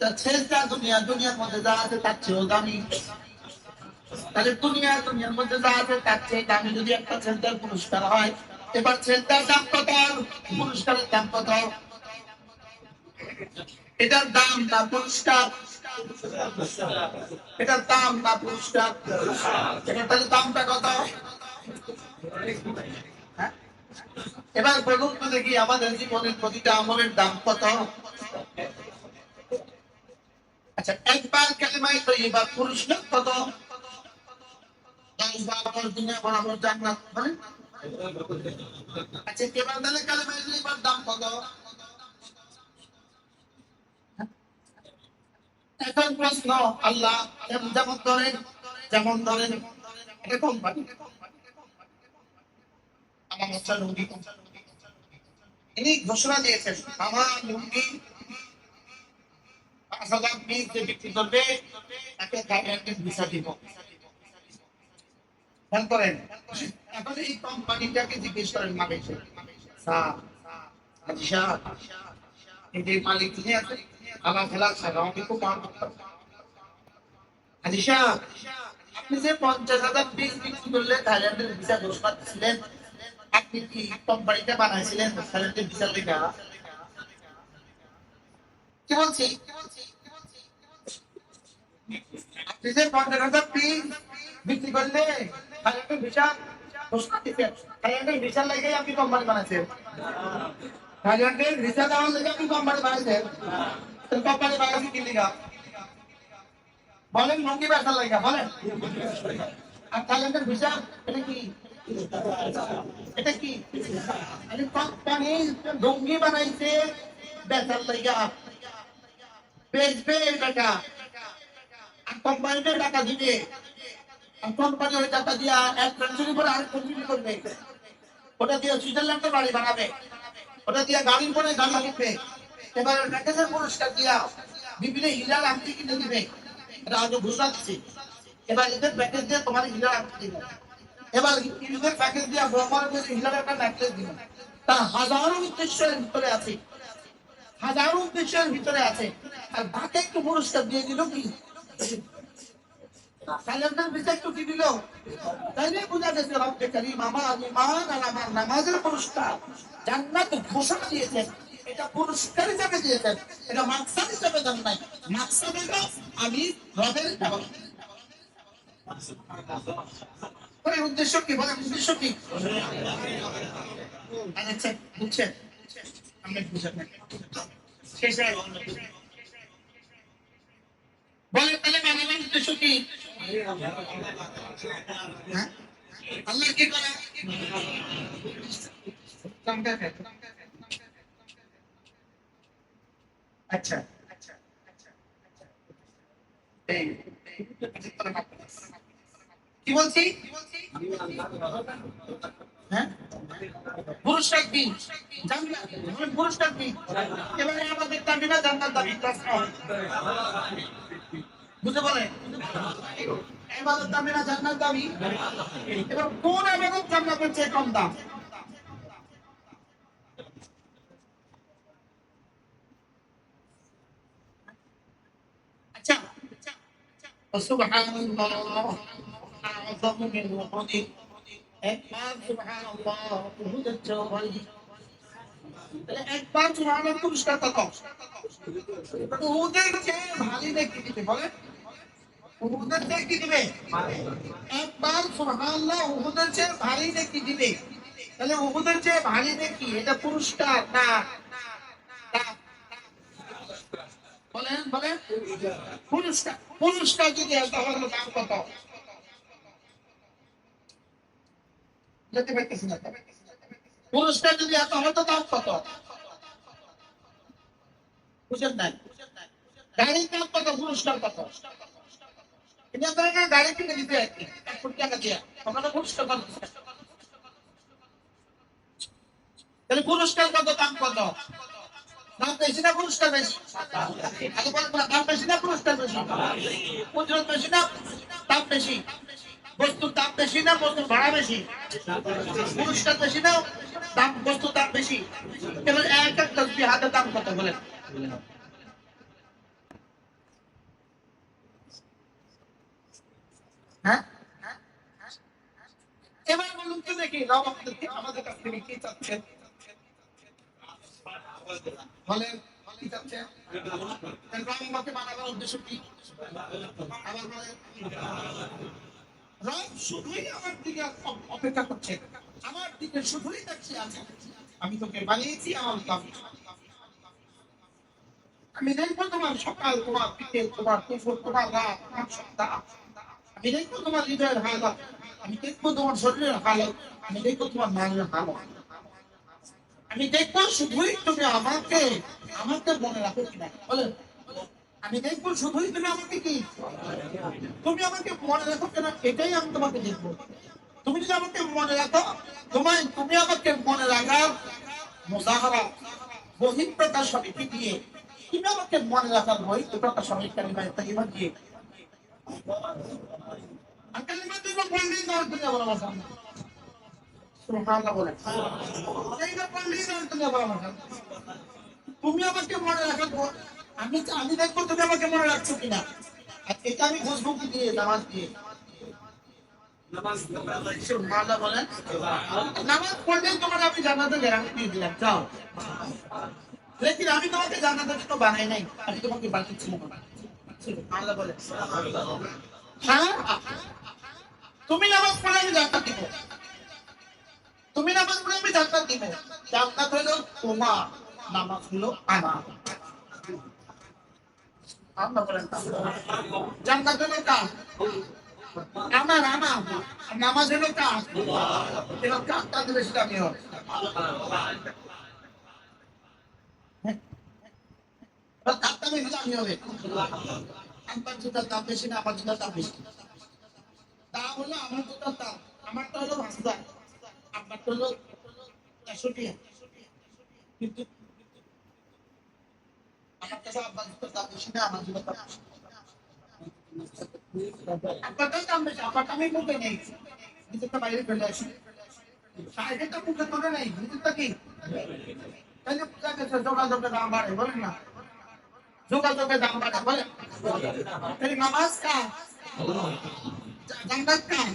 তা ছেলেটা দুনিয়ার মধ্যে যা আছে তার চেয়েও দামি। তাহলে দুনিয়ার মধ্যে যা আছে তার চেয়ে দামি যদি একটা ছেলেটার পুরস্কার হয়, এবার ছেলেটার দাম কত, পুরস্কারের দাম কত? এটার দাম না পুরস্কার? এটার দাম না পুরস্কার? এটা তাহলে দামটা কত? হ্যাঁ? এবার বলুন তো দেখি আমাদের জীবনের প্রতিটা আমলের দাম কত? আচ্ছা, একবার কালেমায়ে তয়্যিবা পুরস্কার কত? 10-12 দুনিয়া বরাবর জান্নাত, মানে? আচ্ছা, এবার তাহলে কালেমায়ে তয়্যিবার দাম কত? এখন প্রশ্ন, আল্লাহ যেমন ধরেন এটা কোম্পানি, আমার বাচ্চা লুঙ্গি, ইনি ঘোষণা দিয়েছেন আমার লুঙ্গি 5,000 পিস যে বিক্রি করবে তাকে থাইল্যান্ডের ভিসা দিব। খেয়াল করেন, এখন এই কোম্পানিটাকে জিজ্ঞেস করেন মালিককে, স্যার, হাজি সাহেব, এই যে মালিক যিনি আছেন আমার খেলা ছাড়া আমি খুব মান করতাম, হাজি সাহেব আপনি যে 50,000 পিস বিক্রি করলে থাইল্যান্ডের ভিসা ঘোষণা দিয়েছিলেন, আপনি কি কোম্পানিটা বানাইছিলেন থাইল্যান্ডের ভিসা লেখা? কি বলছি, আপনি যে 50,000 পিস বিক্রি করলে থাইল্যান্ডের ভিসা ঘোষণা দিয়েছেন, থাইল্যান্ডের ভিসা লেগে আপনি কোম্পানি বানাইছেন? থাইল্যান্ডের ভিসা দেওয়ার লেগে আপনি কোম্পানি বানাইছেন? কোম্পানি বানাইছে কি লেগা বলেন? লুঙ্গি ব্যবসা লেগা বলেন? আর থাইল্যান্ডের ভিসা এটা কি? এটা কি কোম্পানি লুঙ্গি বানাইছে বেচার লেগা, বেচবে এই টাকা, আর কোম্পানিতে টাকা দিবে, আর কোম্পানি ওই টাকা দিয়া এক কান্ট্রির পরে আরেক কান্ট্রি করবে, ওটা দিয়ে সুইজারল্যান্ডে বাড়ি বানাবে, ওটা দিয়ে গাড়ির পরে গাড়ি কিনবে, এবার প্যাকেজের পুরস্কার দিয়া বিভিন্ন হিলার আংটি কিনে দিবে, এটা আগে ঘোষণা দিচ্ছি। এবার এদের প্যাকেজ দিয়ে তোমার হিলার আংটি দিবে, এবার ঈদের প্যাকেজ দিয়া ব্যবহার করে হিলার একটা নেকলেস দিবে। তার হাজারো উদ্দেশ্যের ভিতরে আছে, হাজারো উদ্দেশ্যের ভিতরে আছে, আর তাকে একটু পুরস্কার দিয়ে দিল কি? থাইল্যান্ডের ভিসা একটু কি দিল? তাইলে বোঝা গেছে রব্বে কারীম আমার ঈমান আর আমার নামাজের পুরস্কার জান্নাত ঘোষণা দিয়েছেন। এটা পুরস্কার হিসেবে দিয়েছেন, এটা মাকসাদ হিসেবে দেন নাই। মাকসাদ হলো আমি রবের ইবাদত। উদ্দেশ্য কি বলেন? উদ্দেশ্য কি? আচ্ছা বুঝছেন, আমি বুঝেন না শেষে বলে তাহলে মানবের উদ্দেশ্য কি? হ্যাঁ, আল্লাহ কি করে? আচ্ছা কি বলছি? হ্যাঁ, পুরস্কার কি? জান্নাত। পুরস্কার কি? এবারে আমাদের দাবি না জান্নাত দাবি, বুঝতে বলে? এবাদত দাবি না জান্নাত দাবি। এবার কোন আবেদন জান্নাতের চেয়ে কম দাম? আচ্ছা, সুবহানাল্লাহ আযম মিন উহুদ, একবার সুবহানাল্লাহ উহুদের চেয়ে ভারী। তাহলে একবার সুবহানাল্লাহ পুরস্কার কত? উহুদের চেয়ে ভারী নাকি দিতে বলে? উহুদের চেয়ে কি দিবে? একবার সুবহানাল্লাহ উহুদের চেয়ে ভারী নাকি দিবে? তাহলে উহুদের চেয়ে ভারী নাকি এটা পুরস্কার না? বলেন বলেন, পুরস্কার। পুরস্কার যদি তাহলে দাম কত? যেতে পারতেছি না। পুরস্কার যদি এত হতো দাম কত? বুঝেন নাই? গাড়ির দাম কত, পুরস্কার কত? গাড়ি কিনে দিতে 1 কোটি টাকা দিয়ে, ওখানে পুরস্কার কত? তাহলে পুরস্কার কত, দাম কত? দাম বেশি না পুরস্কার বেশি? দাম বেশি না পুরস্কার বেশি? উজরত বেশি না দাম বেশি? বস্তুর দাম বেশি না বস্তুর ভাড়া বেশি? পুরস্কার বেশি না দাম, বস্তুর দাম বেশি? এবার এক এক তসবিহ হাতের দাম কত বলেন? হ্যাঁ, এবার বলুন তো দেখি রব আমাদের কাছ থেকে কি চাচ্ছেন? বলেন কি চাচ্ছেন? রব আমাকে বানাবার উদ্দেশ্য কি? আবার বলেন, রব শুধুই আমার দিকে অপেক্ষা করছে, আমার দিকে শুধুই তাকিয়ে আছে। আমি তোকে বানিয়েছি আমার কাজ, আমি দেখবো তোমার সকাল, তোমার বিকেল, তোমার দুপুর, তোমার রাত, তোমার সন্ধ্যা। আমি দেখবো তোমার হৃদয়ের হালত, আমি দেখবো তোমার শরীরের হালত, আমি দেখবো তোমার মনের হালত। আমি দেখবো শুধুই তুমি আমাকে আমাকে মনে রাখো কিনা। বলেন, আমি দেখবো শুধুই তুমি আমাকে কি, তুমি আমাকে মনে রাখো কিনা, এটাই আমি তোমাকে দেখবো। তুমি যদি আমাকে মনে রাখো, তুমি আমাকে মনে রাখার মুজাহারা বহিঃপ্রকাশ সমিতি দিয়ে, তুমি আমাকে মনে রাখার বহিঃপ্রকাশ সমিতি কালিমা দিয়ে, আর কালিমা দুইটা বললেই না দুনিয়া বলা ভাষা। সুবহানাল্লাহ বলেন, এইটা বললেই না দুনিয়া বলা ভাষা। তুমি আমাকে মনে রাখো, আমি দেখবো তুমি আমাকে মনে রাখছো কিনা। আর এটা আমি বুঝবো কি দিয়ে? নামাজ দিয়ে। সুবহানাল্লাহ বলেন, নামাজ পড়লে তোমার আমি জান্নাতের গ্যারান্টি দিয়ে দিলাম, যাও। লেকিন আমি তোমাকে জান্নাতের জন্য বানাই নাই, আমি তোমাকে বানিয়েছি। সুবহানাল্লাহ বলেন, হ্যাঁ, তুমি নামাজ পড়লে আমি জান্নাত দিব, তুমি নামাজ পড়লে আমি জান্নাত দিব। জান্নাত হলো তোমার, নামাজ হলো আমার। আল্লাহ বলেন, জান্নাত হলো কার? আমার। নামাজ হলো কার? এবার কারটা দিলে সেটা আমি হবে। কারটা বেশি দামি হবে। আমার জুতার দাম বেশি না, আমার জুতার দাম বেশি। দাম হলো আমার জুতার দাম, আমারটা হলো ৫,০০০, আপনারটা হলো ১০০ টাকা। কিন্তু আমার কাছে আপনার জুতার দাম বেশি না, আমার জুতার দাম বেশি। আপনারটাই দাম বেশি, আপনারটা আমি মুখে নেই, নিজেরটা বাইরে ফেলে আসি। সাইডেরটা মুখে তোলে নেই, নিজেরটা কি? তাহলে বোঝা গেছে যোগাযোগের দাম বাড়ে, বলেন না? যোগাযোগের দাম বাড়ে, বলেন। তাহলে নামাজ কার? জান্নাত কার?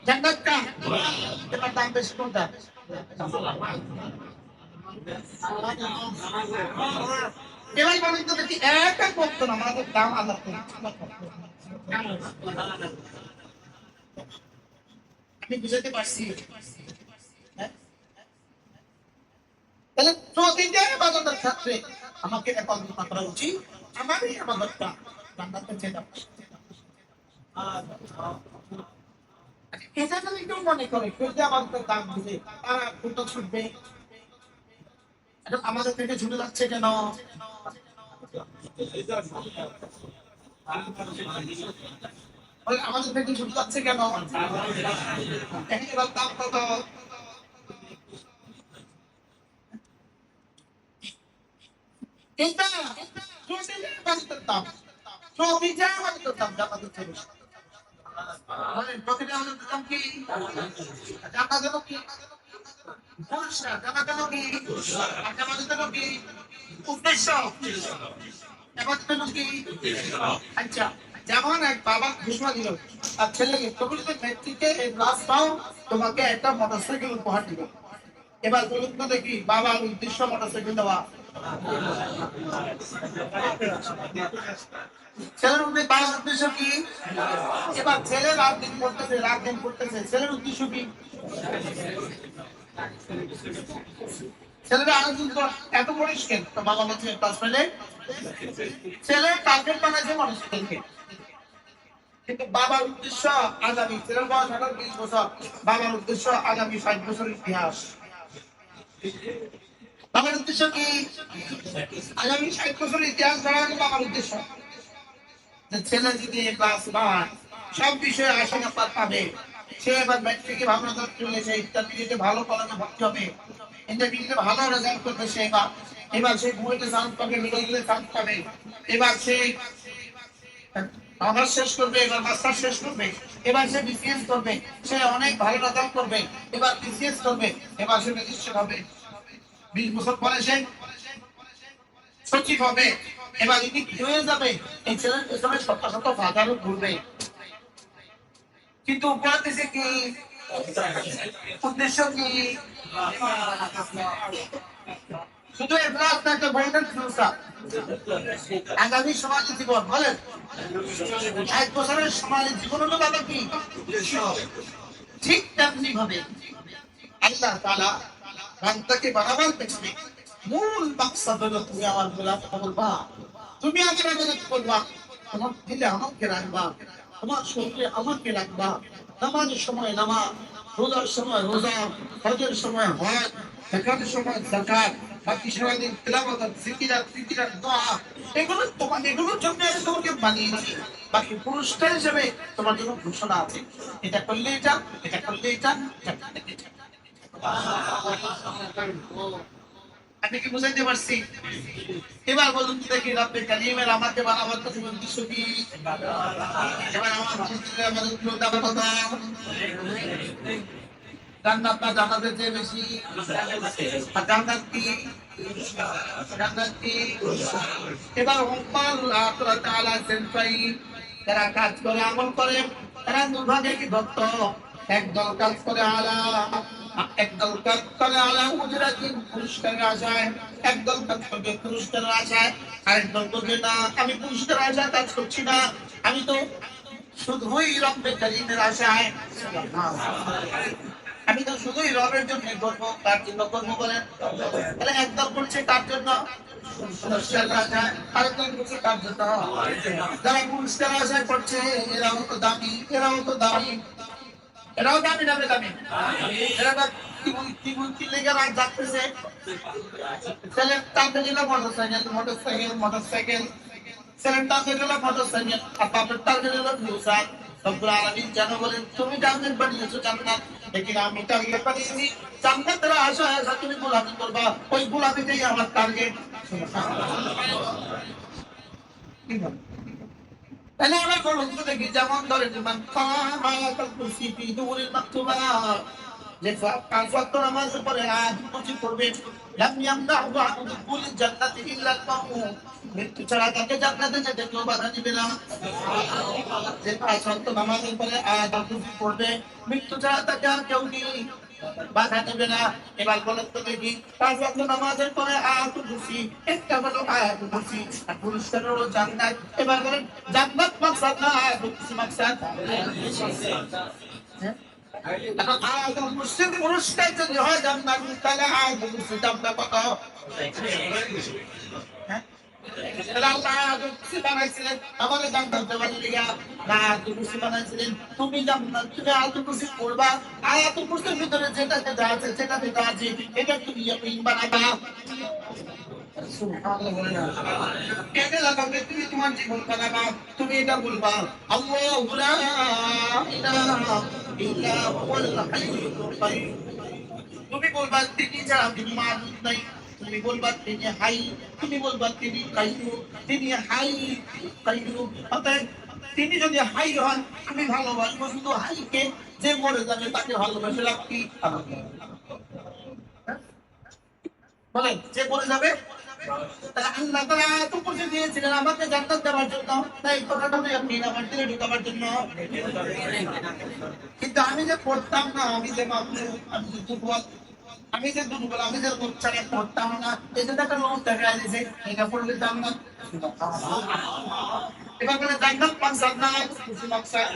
জান্নাত কার? এবার দাম বেশি কোনটা? এবার বলেন তো দেখি, একটা করতো না আমাদের দাম আলাদা করে। আমি বুঝাতে পারছি? হ্যাঁ? তাহলে প্রতিটা ইবাদতের ক্ষেত্রে আমাকে একত্রিত করা উচিত। আমার এই ইবাদতটা জান্নাতের চেয়ে দাম। এটা যদি কেউ মনে করে কেউ যে আমাদের দাম দিবে, তারা কোনটা ছুটবে? আমাদের থেকে ছুটে যাচ্ছে কেন? আমাদের থেকে ছুটে যাচ্ছে কেন? এবার দাম কত? এটা দাম, প্রতিটা আমাদের দাম জান্নাতের চেয়ে বেশি। প্রতিটা আমাদের দাম কি? জান্নাত হলো কি? পুরস্কার। জান্নাত হলো কি? আর জান্নাত হলো কি? উদ্দেশ্য। জান্নাত হলো কি? আচ্ছা, যেমন এক বাবা ঘোষণা দিল আর ছেলেকে, তুমি যদি ব্যক্তিকে এই ক্লাস পাও, তোমাকে একটা মোটরসাইকেল উপহার দিব। এবার বলুন তো দেখি, বাবার উদ্দেশ্য মোটরসাইকেল দেওয়া, ছেলের বাবার উদ্দেশ্য কি? এবার ছেলে রাত দিন পড়তেছে, ছেলের উদ্দেশ্য কি? ছেলেরা আরেকদিন তো এত পরিষ্কার, তো বাবা বলছে ক্লাস পেলে ছেলে টার্গেট বানাইছে মোটরসাইকেলকে। কিন্তু বাবার উদ্দেশ্য আগামী, ছেলের বয়স ২৮-২০ বছর, বাবার উদ্দেশ্য আগামী ৬০ বছরের ইতিহাস। বাবার উদ্দেশ্য কি? আগামী ৬০ বছরের ইতিহাস গড়া হলো বাবার উদ্দেশ্য। ছেলে যদি ক্লাস পায়, সব বিষয়ে ৮০ নাম্বার পাবে, সে এবার ম্যাট্রিকে ভালো রেজাল্ট করলে সে ইন্টারমিডিয়েটে ভালো কলেজে ভর্তি হবে, ইন্টারমিডিয়েটে ভালো রেজাল্ট করবে সে, এবার সে বুয়েটে চান্স পাবে, মিডলে চান্স পাবে, এবার সে অনার্স শেষ করবে, এবার মাস্টার শেষ করবে, এবার সে বিসিএস করবে, সে অনেক ভালো রেজাল্ট করবে, এবার বিসিএস করবে, এবার সে রেজিস্ট্রেশন হবে। ২০ বছর পরে সে সচিব হবে, এবার ইনি কি হয়ে যাবে, এই ছেলের পেছনে শত শত হাজারও ঘুরবে, কিন্তু উপহার দিছে কি, উদ্দেশ্য কি, শুধু এখলাস না, একটা গোল্ডেন ফিউচার, আগামী সমাজ জীবন। বলেন, 1 বছরের সমাজ জীবন হলো দাদা কি, ঠিক তেমনি ভাবে আল্লাহ তাআলা বান্দাকে বানাবার পেছনে মূল মাকসাদ হলো তুমি আমার গোলাম বলবা, তুমি আমার ইবাদত করবা, তোমার দিলে আমাকে রাখবা, তোমার শরীরে আমাকে রাখবা, নামাজের সময় নামাজ, রোজার সময় রোজা, হজের সময় হজ, যাকাতের সময় যাকাত, বাকি সারাদিন তিলাওয়াত, জিকির, দোয়া, এগুলোর জন্য আমি তোমাকে বানিয়েছি। বাকি পুরস্কার হিসেবে তোমার জন্য ঘোষণা আছে, এটা করলে এটা, এটা করলে এটা, এটা করলে এটা। আমি কি বুঝাইতে পারছি? এবার বলুন তো দেখি, রব্বে কারীমের আমাকে বানাবার তো উদ্দেশ্য কি? এবার আমার আমাদের দাবার কথা, জান্নাত না জান্নাতের চেয়ে বেশি, আর জান্নাত কি, জান্নাত কি? এবার আল্লাহ তাআলা সেন্টাই যারা কাজ করে আমল করে, তারা দুভাগে কি ভক্ত, একদল কাজ করে আলা, একদল কাজ করে আলা উজরাতিন পুরস্কারের আশায়, একদল কাজ করবে পুরস্কারের আশায়, আরেকদল করবে না, আমি পুরস্কারের আশায় কাজ করছি না, আমি তো শুধুই রব্বে কারীমের আশায়, আমি তো শুধুই রবের জন্য করবো, তার জন্য করবো বলেন। তাহলে একদল করছে তার জন্য পুরস্কারের আশায়, আরেকদল করছে তার জন্য। যারা পুরস্কারের আশায় করছে এরাও তো দামি, এরাও তো দামি, এরাও দামি নামে দামি, এরা কি লেগে রাত যাচ্ছে, ছেলের তাতে গেল মোটরসাইকেল, ছেলের তাতে গেল মোটরসাইকেল, আর বাপের তাতে গেল ফিউচার। রব্বুল আলামিন যেন বলেন, তুমি টার্গেট বানিয়েছো জান্নাত, লেকিন আমি টার্গেট বানিয়েছি জান্নাতের আশায় তুমি গোলামি করবা, ওই গোলামিটাই আমার টার্গেট। তাহলে আমরা বলুন তো দেখি, যেমন ধরেন মান কামাল কুরসি ফি দুরিল মাকতুবা, যে 5 ওয়াক্ত নামাজ পড়ে আজ কুরসি পড়বে, লাম ইয়ামনাহু আন দুখুলিল জান্নাতি ইল্লা আল-মাউত, মৃত্যু ছাড়া তাকে জান্নাতে যেতে কেউ বাধা দিবে না। যে 5 ওয়াক্ত নামাজ পড়ে আজ কুরসি পড়বে, মৃত্যু ছাড়া তাকে আর কেউ কি বাধা দেবে না। এবার বলেন তো দেখি, 5 ওয়াক্ত নামাজের পরে আয়াতুল কুরসি, একটা হলো আয়াতুল কুরসি, আর পুরস্কার হলো জান্নাত। এবার বলেন, জান্নাত মাকসাদ না আয়াতুল কুরসি মাকসাদ? হ্যাঁ, এখন আয়াতুল কুরসির পুরস্কার যদি হয় জান্নাত, তাহলে আয়াতুল কুরসির দামটা কত? হ্যাঁ, তাহলে আল্লাহ আয়াতুল কুরসি বানাইছিলেন আমাদের জান্নাত দেওয়ার লিগা না? আয়াতুল কুরসি বানাইছিলেন তুমি জান্নাত, তুমি আয়াতুল কুরসি পড়বা, আয়াতুল কুরসির ভিতরে যেটা যেটা আছে সেটা যেটা আছে এটা তুমি ইয়াকিন বানাবা। সুবহানাল্লাহ, বলে না এটা লাগাবে, তুমি তোমার জীবন বানাবা, তুমি এটা বলবা, আল্লাহু লা ইলাহা ইল্লা হুয়াল হাইয়ুল কাইয়্যুম। তুমি বলবা তিনি ছাড়া কোনো মাবুদ নাই, তুমি বলবা তিনি হাই, তুমি বলবা তিনি কাইয়্যুম, তিনি হাই কাইয়্যুম। অতএব তিনি যদি হাই হন, আমি ভালোবাসবো শুধু হাইকে, যে মরে যাবে তাকে ভালোবাসে লাভ কি? বলেন, যে মরে যাবে, তাহলে আল্লাহ তাআলা আয়াতুল কুরসি দিয়েছিলেন আমাকে জান্নাত দেওয়ার জন্য, তাই কথাটা আপনি আমার দিলে ঢুকাবার জন্য। কিন্তু আমি যে পড়তাম না, আমি যে মামলুক, আমি যে দুর্বল, আমি যে উচ্চারণ করতাম না, এই যে একটা লোক দেখা যাচ্ছে, এটা পড়লে জান্নাত। এবার বলে জান্নাত মাকসাদ না কুরসি মাকসাদ?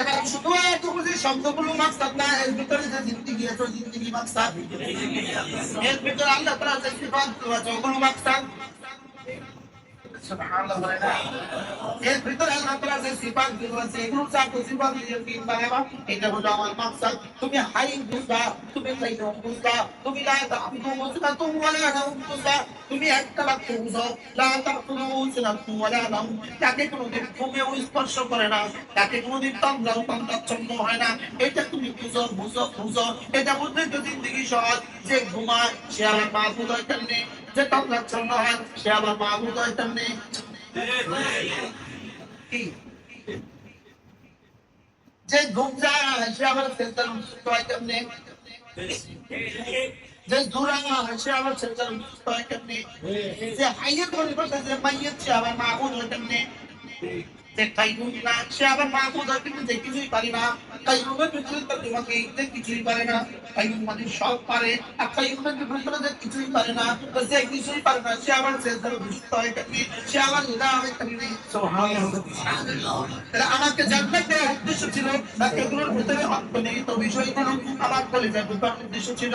এবার শুধু আয়াতুল কুরসি শব্দগুলো মাকসাদ না, এর ভিতরে যে জিন্দেগি আছে, জিন্দেগি মাকসাদ। এর ভিতরে আল্লাহ তাআলা যে সিফাত আছে ওগুলো মাকসাদ। সুবহানাল্লাহ, বলে না এর ভিতরে আল্লাহ তাআলা যে সিফাত গুলো আছে এগুলো চারটি সিফাত দিয়ে কি বানাবা, এটা হলো আমার মাকসাদ। তুমি হাই বুঝবা, তুমি কাইয়ুম বুঝবা, তুমি লা তাকুনু মুসলাতুন ওয়ালা নাওম বুঝবা, তুমি একটা বাক্য বুঝো, লা তাকুনু মুসলাতুন ওয়ালা নাওম, তাকে কোনোদিন ঘুমেও স্পর্শ করে না, তাকে কোনোদিন তন্দ্রাচ্ছন্ন হয় না, এটা তুমি বুঝো বুঝো বুঝো। এটা বুঝলে তো জিন্দেগি সহজ। যে ঘুমায় সে আমার মাহবুব হয় তেমনি, যে তন্দ্রাচ্ছন্ন হয় সে আমার মাহবুব হয় তেমনি। কি যে ঘুম যায় সে আবার ফেলতাম হয় তেমনি। যে দূরা সে আবার ছেলেটার সুস্থ হয় কেমনি, যে হাইয়ের ধরে বসে যে মাইয়ের সে আবার মাহবুদ হয় কেমনি, যে কাইয়ুম না সে আবার মাহবুদ হয় কিন্তু যে কিছুই পারি না, কাইয়ুমের ভিতরে তো তোমাকে যে কিছুই পারে না, কাইয়ুম মানে সব পারে, আর কাইয়ুমের ভিতরে যে কিছুই পারে না, তো যে কিছুই পারে না সে আবার ছেলেটার সুস্থ হয় কেমনি, সে আবার নিরা হয় কেমনি। সুবহানাল্লাহ। তাহলে আমাকে জান্নাত দেওয়ার উদ্দেশ্য ছিল না, এগুলোর ভিতরে অন্তর্নিহিত বিষয়গুলো আমার কলিজায় ঢোকার উদ্দেশ্য ছিল।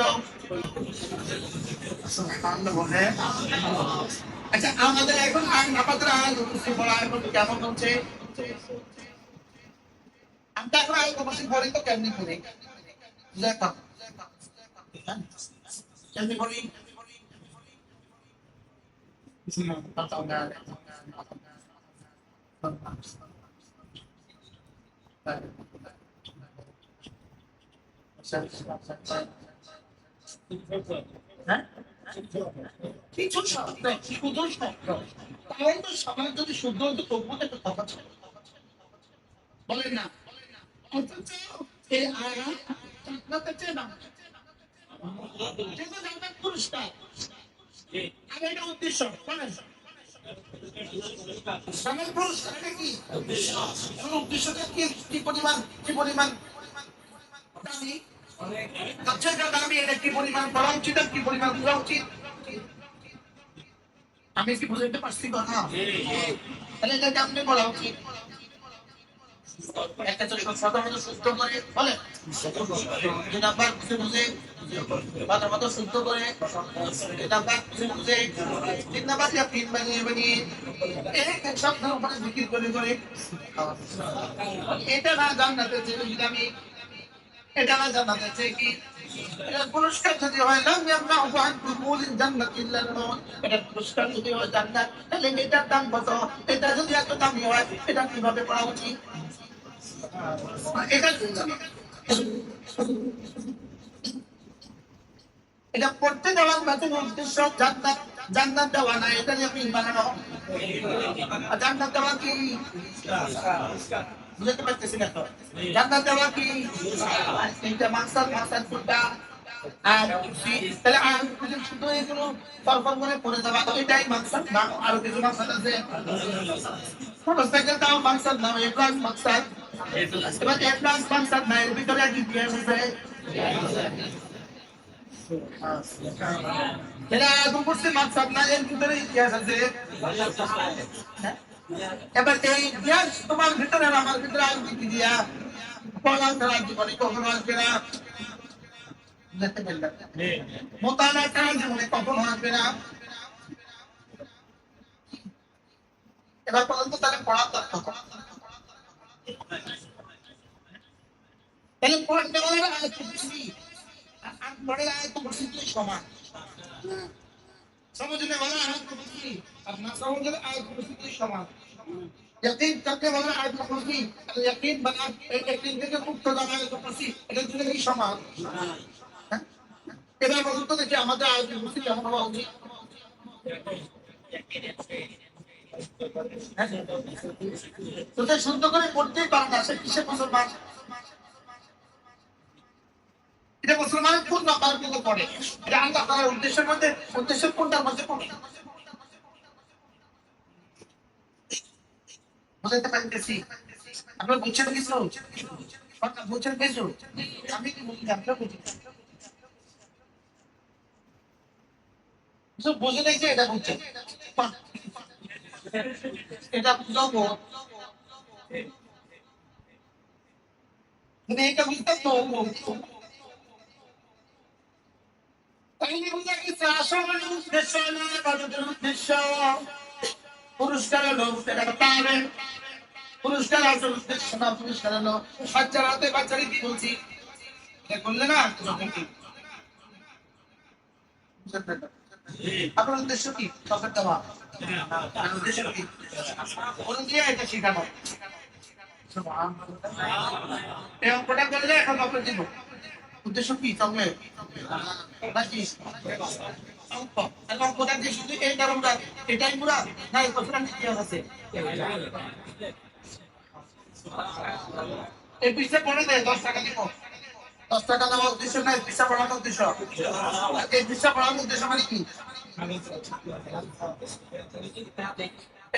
আচ্ছা আমাদের এখন আমাদের পড়া এখন কেমন হচ্ছে, আমরা এখন আয় কমাসি পড়ি তো কেমনি পড়ি দেখো, কেমনি পড়ি হ্যাঁ কিছু শব্দ শুধু শব্দ, তাহলে তো সমাজ যদি শুদ্ধ হতো তবুও তো একটা কথা ছিল, বলেন না? অথচ এই আয়াত জান্নাতের চেয়ে দাম, কিন্তু জান্নাত পুরস্কার, আর এটা উদ্দেশ্য বলেন জান্নাত পুরস্কার এটা কি উদ্দেশ্যটা কি, কি পরিমাণ, কি পরিমাণ দামি, সবচেয়ে দামি, এটা কি পরিমাণ করা উচিত আর কি পরিমাণ করা উচিত, আমি কি বুঝাইতে পারছি কথা? তাহলে এটা কেমনে করা উচিত? একটা তো সাধারণত শুদ্ধ করে বলে, দুই নাম্বার বুঝে বুঝে ভালো মতো শুদ্ধ করে, দুই নাম্বার বুঝে বুঝে, তিন নাম্বার তিন বানিয়ে বানিয়ে এক শব্দের উপরে জিকির করে করে, এটা না জান্নাতে চেয়ে আমি, এটা না জান্নাতে চেয়ে কি এটার পুরস্কার যদি হয় না জান্নাত ইল্লাল মউত, এটার পুরস্কার যদি হয় জান্নাত, তাহলে এটার দাম কত? এটা যদি এত দামি হয় এটা কিভাবে করা উচিত? এটা এটা পড়তে দেওয়ার মাঝে উদ্দেশ্য জান্নাত, জান্নাত দেওয়া না, এটা নিয়ে আপনি বানানো জান্নাত দেওয়া কি বুঝতে পারতেছি না তো, জান্নাত দেওয়া কি এটা মাকসাদ, মাকসাদ কোনটা? আর তাহলে আর শুধু এগুলো ফরফর করে পড়ে যাওয়া এটাই মাকসাদ না, আরো কিছু মাকসাদ আছে, মোটরসাইকেল দাও মাকসাদ না, এ প্লাস মাকসাদ, এবার এ প্লাস মাকসাদ না, এর ভিতরে কি দিয়ে আছে? এরা এরকম করছে মাকসাদ না, এর ভিতরে ইতিহাস আছে। এবার এই ইতিহাস তোমার ভিতরে আমার ভিতরে আসবে কি দিয়া, পড়া ছাড়া জীবনে কখনো আসবে না, মোতালা ছাড়া জীবনে কখনো আসবে না। এবার পর্যন্ত তাহলে পড়ার দরকার, তাহলে পড়তে বলে আয়াত কুরসি আর পড়ে আয়াত কুরসি কি সমান, समझने वाला आयत कुर्सी और ना समझने आयत कुर्सी की समान, यकीन करने वाला आयत कुर्सी यकीन बना यकीन के मुक्त हो जाना आयत कुर्सी এটা দুটো কি সমান? এবার বলুন তো দেখি আমাদের আয়ত কুরসি কেমন হওয়া উচিত? তোদের শুদ্ধ করে পড়তেই পারে না, সে কিসের মুসলমান? এটা মুসলমানের কোন নাম্বার কিন্তু পড়ে, এটা আল্লাহ তাআলার উদ্দেশ্যের মধ্যে, উদ্দেশ্য কোনটার মধ্যে পড়ে বুঝাইতে পারতেছি? আপনারা বুঝছেন কিছু? বুঝছেন কিছু? আমি কি বলি আপনারা বুঝছেন? কিছু বুঝে নাই যে এটা বুঝছেন, এটা বুঝাবো মানে এটা বুঝতে তো তাইলে বুঝা গেছে আসলে উদ্দেশ্য না কাজের উদ্দেশ্য পুরস্কার হলো এটা পাবে, পুরস্কার আসল উদ্দেশ্য না, পুরস্কার হলো বাচ্চার হাতে বাচ্চারে কি বলছি এটা করলে না যখন কি আপনার উদ্দেশ্য কি চকের দেওয়া, উদ্দেশ্য কি ওরা দিয়ে এটা শেখানো, এই অঙ্কটা করলে এখন চকলেট দিব, উদ্দেশ্য কি চকলেট নাকি অঙ্ক, এখন অঙ্কটা দিয়ে শুধু এই কারণটা এটাই পুরা না এই কথাটা নিতে আছে এই পিছিয়ে পড়ে দেয় 10 টাকা দিব, 10 টাকা নেওয়ার উদ্দেশ্য নাই, ভিসা পড়ানোর উদ্দেশ্য। এই ভিসা পড়ানোর উদ্দেশ্য মানে কি?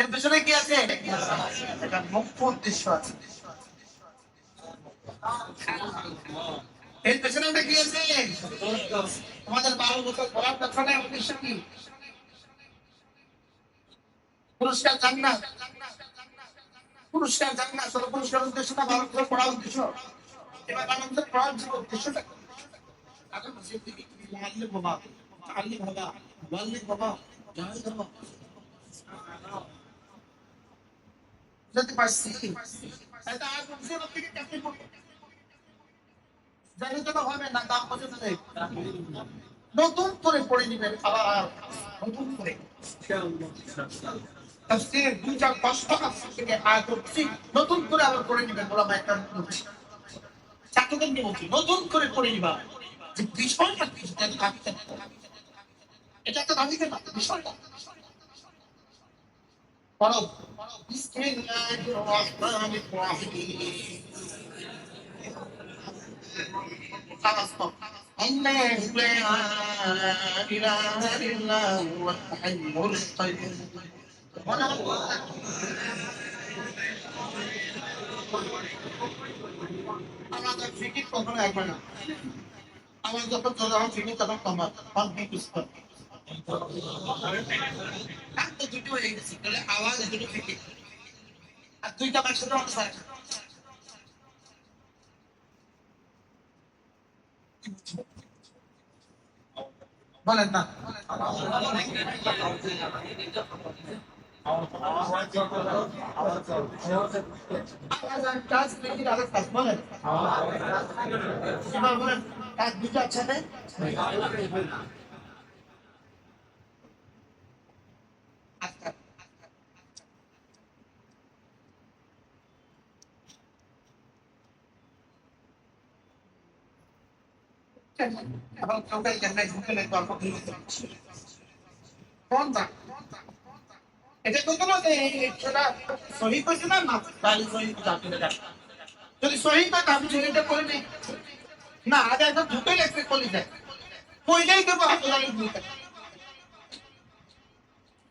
এর পেছনে কি আছে? এটা মুখ্য উদ্দেশ্য আছে। এর পেছনে একটা কি আছে? আমাদের 12 বছর পড়ার পেছনে উদ্দেশ্য কি? পুরস্কার জান্নাত। পুরস্কার জান্নাত, আসলে পুরস্কার উদ্দেশ্য না 12 বছর পড়ার উদ্দেশ্য। এবার 12 বছর পড়ার যে উদ্দেশ্যটা কি? আগে মসজিদ থেকে মুআল্লিম বাবা, মুতাআল্লিম বাবা, মুআল্লিম বাবা, জাহিদ বাবা। বুঝতে পারছি? এটা আর মসজিদ থেকে কাছে পড়বে। জাহিদ বাবা হবে না, দাম বসে থাকে। নতুন করে পড়ে নিবেন আবার, নতুন করে। তাফসীর 2-4-5 থেকে আয়াতুল কুরসি নতুন করে আবার পড়ে নিবেন। ওলামা একরাম বলছে, ছাত্রদেরকে বলছি নতুন করে পড়ে নিবা, যে বিষয়টা কি সেটা ভাবতে হবে। এটা একটা ভাবিকে না, বিষয়টা পড়ো। বিসমিল্লাহির রাহমানির রাহিম। খালাস তো। আল্লাহু লা ইলাহা ইল্লা হুয়াল হাইয়ুল কাইয়্যুম। আমাদের ফিকির কখনো একবার না। আমার যখন চলে আমার ফিকির তখন কমার অনেক কিছু। আর তো দুটো হয়ে গেছে, তাহলে আওয়াজ দুটো ফিকির আর দুইটা একসাথে অনেক হয়। বলেন না আওয়াজ আর কাজ ফিকির আলাদা কাজ। বলেন এবার বলেন কাজ দুটো একসাথে। আচ্ছা, এখন কাউকে জানাই গুগলে গল্প করতে কোনটা এটা কত না এটা সহি করছে না না তাহলে সহি যাতে না যদি সহি না আমি সহিটা করে নেই না আগে একদম ঢুকে লাগবে কলি যায় কইলেই দেবো আপনাদের ভূমিকা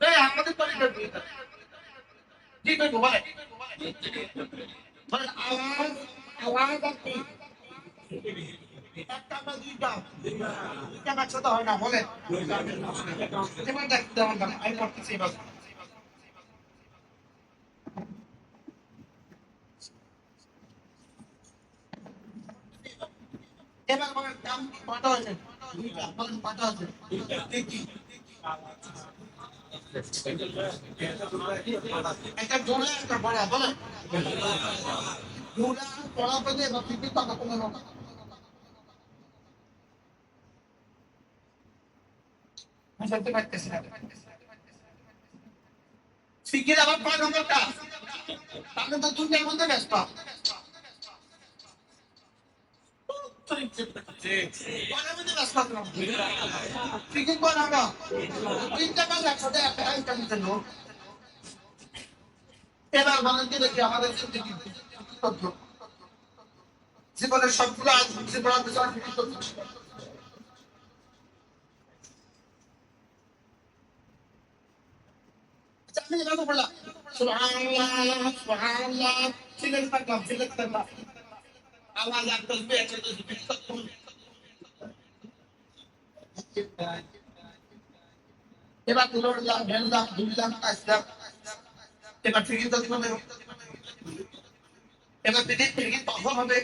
এই আমাদের কলিটা ভূমিকা কি করবো বলে বলে আওয়াজ আওয়াজ আর কি একটা বা দুইটা দুইটা একসাথে হয় না বলে এবার দেখতে আমার আমি পড়তেছি এবার এবার বলেন দাম কত আছে দুইটা বলেন কত আছে দেখি একটা জোড়া একটা বড় বলেন জোড়া বড় পেলে বা ফিফটি টাকা কমে না বুঝতে পারতেছি না ফিকির আবার 5 নম্বরটা তাহলে তো দুনিয়ার মধ্যে ব্যস্ত ফিকির করা না তিনটা কাজ একসাথে একটা নিতে লোক এবার বলেন কি দেখি আমাদের জিন্দগি জীবনের সবগুলো আজ জীবনের বিষয় ফিকির করতেছি আমি এভাবে বললাম সুবহানাল্লাহ সুবহানাল্লাহ সিলেক্ট থাকলাম আওয়াজ আর তসবিহ একসাথে এবার তুললাম ঢেললাম দুললাম আসলাম এবার ফিকির করতে হবে এবার ফিকির কখন হবে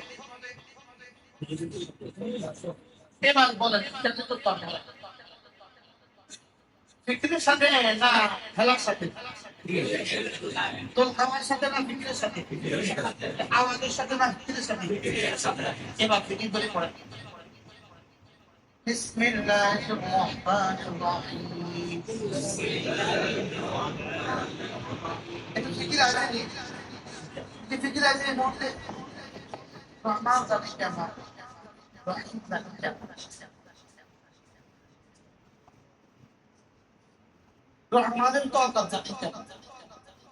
এবার বলেন কেন করতে হবে ফিকিরের সাথে না খেলার সাথে তোর খাওয়ার সাথে না ফিকিরের সাথে আওয়াজের সাথে না ফিকিরের সাথে এবার ফিকির করে পড়ে বিসমিল্লাহির রহমানির রহিম এটা ফিকির আছে নি যে ফিকির আছে মুহূর্তে রহমান জানি কেমন রহিম জানি কেমন রহমানের কথা জানি কেমন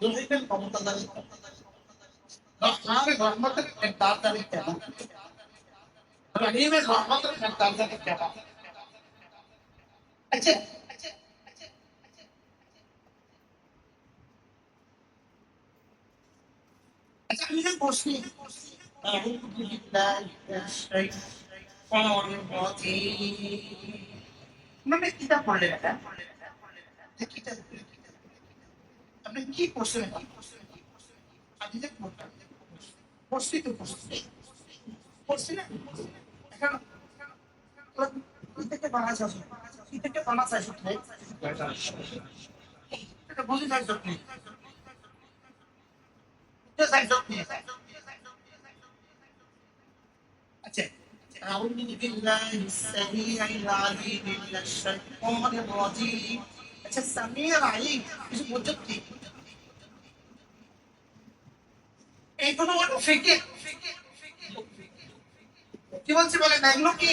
রহিমের ক্ষমতা জানি কেমন রহমানের রহমতের একবার জানি কেমন রহিমের রহমতের দরজাটা কেমন? আচ্ছা আচ্ছা, আমি যে বসছি أعوذ بالله من الشيطان الرجيم মানে কিতাব পড়লেন এটা কিতাব আপনি কি পড়ছেন আপনি যে পড়তেন পড়ছি তো পড়ছি না এখন থেকে বানা যাবে কি থেকে বানা চাই শুনলে এটা বুঝি যাই যত্নে যাই যত্নে আচ্ছা أعوذ بالله السميع العليم من الشيطان الرجيم আচ্ছা সামিয়া আলিম কিছু বুঝত কি এইগুলো হলো ফিকির কি বলছি বলেন না এগুলো কি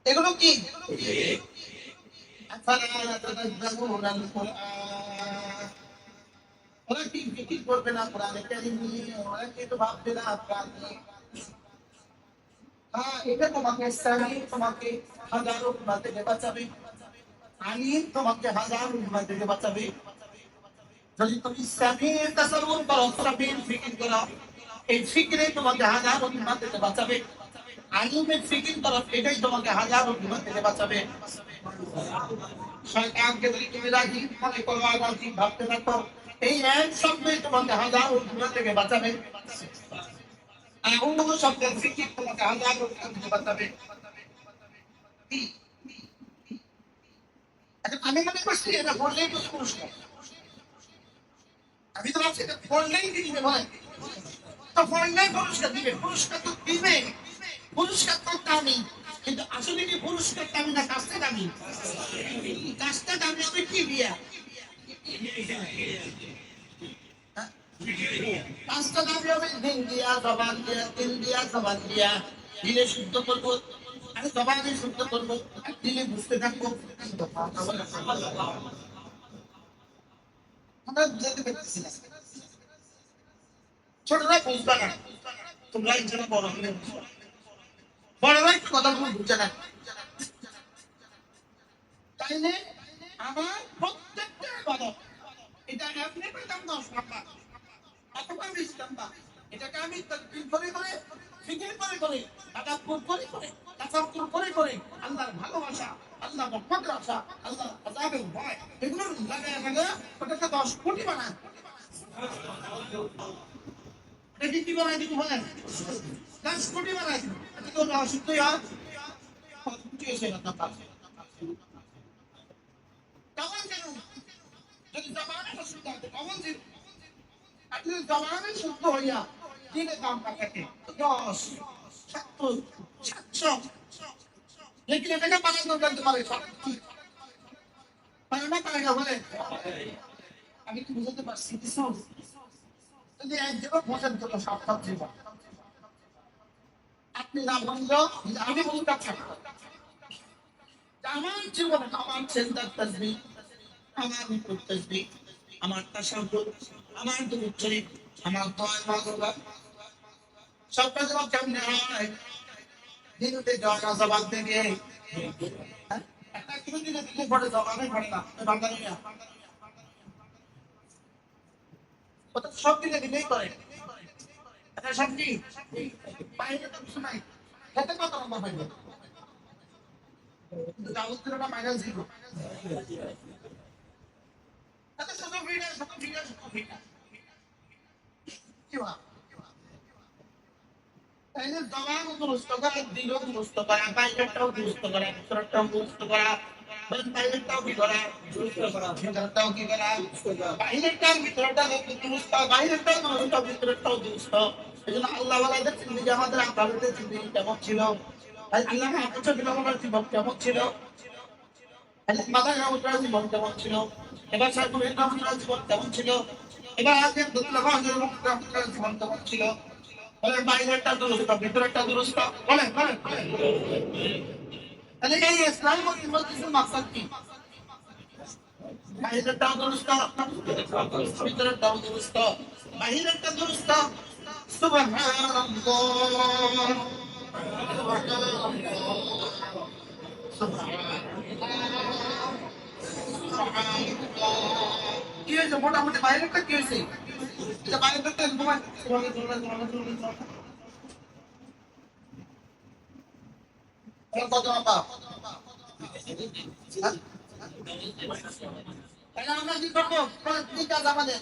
এগুলো কি আফালা তাদাব্বারুনা আল কুরআন ওরা কি ফিকির করবে না কোরআনে কারীম নিয়ে ওরা কি তো ভাববে না কোরআন নিয়ে হ্যাঁ এটা তোমাকে সামি তোমাকে হাজারো গুনাহ থেকে বাঁচাবে আলিম তোমাকে হাজারো গুনাহ থেকে বাঁচাবে যদি তুমি সামির তাসাররুর করো সামির ফিকির করো এই ফিকিরে তোমাকে হাজারো গুনাহ থেকে বাঁচাবে আলিমের ফিকির করো এটাই তোমাকে হাজারো গুনাহ থেকে বাঁচাবে শয়তানকে যদি তুমি রাজি মনে করো রাজি ভাবতে থাকো এই এক শব্দে তোমাকে হাজারো গুনাহ থেকে বাঁচাবে অন্য শব্দের ফিকির তোমাকে হাজারো গুনাহ থেকে বাঁচাবে আমি মনে করছি এটা বললেই তো পুরস্কার আমি তো ভাবছি এটা পড়লেই দিবে ভাই তো পড়লেই পুরস্কার দিবে পুরস্কার তো দিবে পুরস্কার তো দামি কিন্তু আসলে কি পুরস্কার দামি না কাজটা দামি কাজটা দামি হবে কি দিয়া কাজটা দামি হবে দিন দিয়া জবান দিয়া দিন দিয়া জবান দিয়া দিলে শুদ্ধ করবো আরে জবানে শুদ্ধ করবো দিলে বুঝতে থাকবো আমরা বুঝতে পারতেছি না ছোটরা বুঝবে না তোমরা ইচ্ছা বড় হলে বড়রা একটু কথাগুলো বুঝে না তাইলে আমার প্রত্যেকটা ইবাদত এটা এমনি পেতাম 10 নাম্বার অথবা 20 নাম্বার এটাকে আমি তাকবীর করে করে ফিকির করে করে তাদাব্বুর করে করে তাফাক্কুর করে করে আল্লাহর ভালোবাসা আল্লাহ মহব্বত রাখা আল্লাহ আযাবের ভয় এগুলো লাগায় লাগায় ওটাকে 10 কোটি বানায় এটা কি বানায় দিতে বলেন 10 কোটি বানায় এটা তো অসুস্থই হয় কোটি এসে না পারছে তখন কেন যদি জবানে অসুবিধা হতো তখন যে আপনি জবানে শুদ্ধ হইয়া দিনে দাম পাঠাতে 10 70 700 लेकिन এটাকে পালন করতে পারে পারে না পারে না বলে আমি কি বুঝতে পারছি কিছু যদি এক জায়গা বোঝার জন্য সাবধান জীবন আপনি না বললো আমি বলতে থাকবো আমার জীবনে আমার চিন্তার তাসবিহ আমার নিকুত তাসবিহ আমার তাশাহুদ আমার দুরূদ শরীফ আমার দোয়া মাগফিরা সবটা জবাব কেমনে হয় দিনতে জওয়ানা জবাব থেকে একটা কিছু দিনে দিলে পড়ে জবাবে পড়ে না বাঙালি না ওটা সব দিনে দিলেই করে এটা সব কি বাইরে তো কিছু নাই খেতে কত নম্বর পাইবে দাউদপুরটা মাইনাস 0 এটা শুধু ভিডিও কি বা তাইলে জবান দুরুস্ত করা দিলও দুরুস্ত করা বাইরেটাও দুরুস্ত করা ভিতরটাও দুরুস্ত করা বাইরেটাও কি করা দুরুস্ত করা ভিতরটাও কি করা বাইরেটাও ভিতরটাও দুরুস্ত বাইরেটাও দুরুস্ত ভিতরটাও দুরুস্ত এজন্য আল্লাহ ওয়ালাদের জিন্দেগি আমাদের আব্বাদের জিন্দেগি কেমন ছিল আল্লাহ আপনার জীবনের জীবন কেমন ছিল আল্লাহ মাদার রাউতার জীবন কেমন ছিল এবার সাইকুলের রাউতার জীবন কেমন ছিল এবার আজকের দুতলাবাজের রাউতার জীবন কেমন ছিল বলেন বাইরেরটা দুরুস্ত ভিতরেরটা দুরুস্ত বলেন বলেন তাহলে এই ইসলাম মজলিসের মাকসাদ কি বাইরেরটা দুরুস্ত ভিতরেরটা দুরুস্ত বাইরেরটা দুরুস্ত সুবহানাল্লাহ, কি হয়েছে? মোটামুটি বাইরেটা কি হয়েছে? এটা বাইরেটা তো তোমার কত আপা? তাহলে আমরা কি করবো? কি কাজ আমাদের?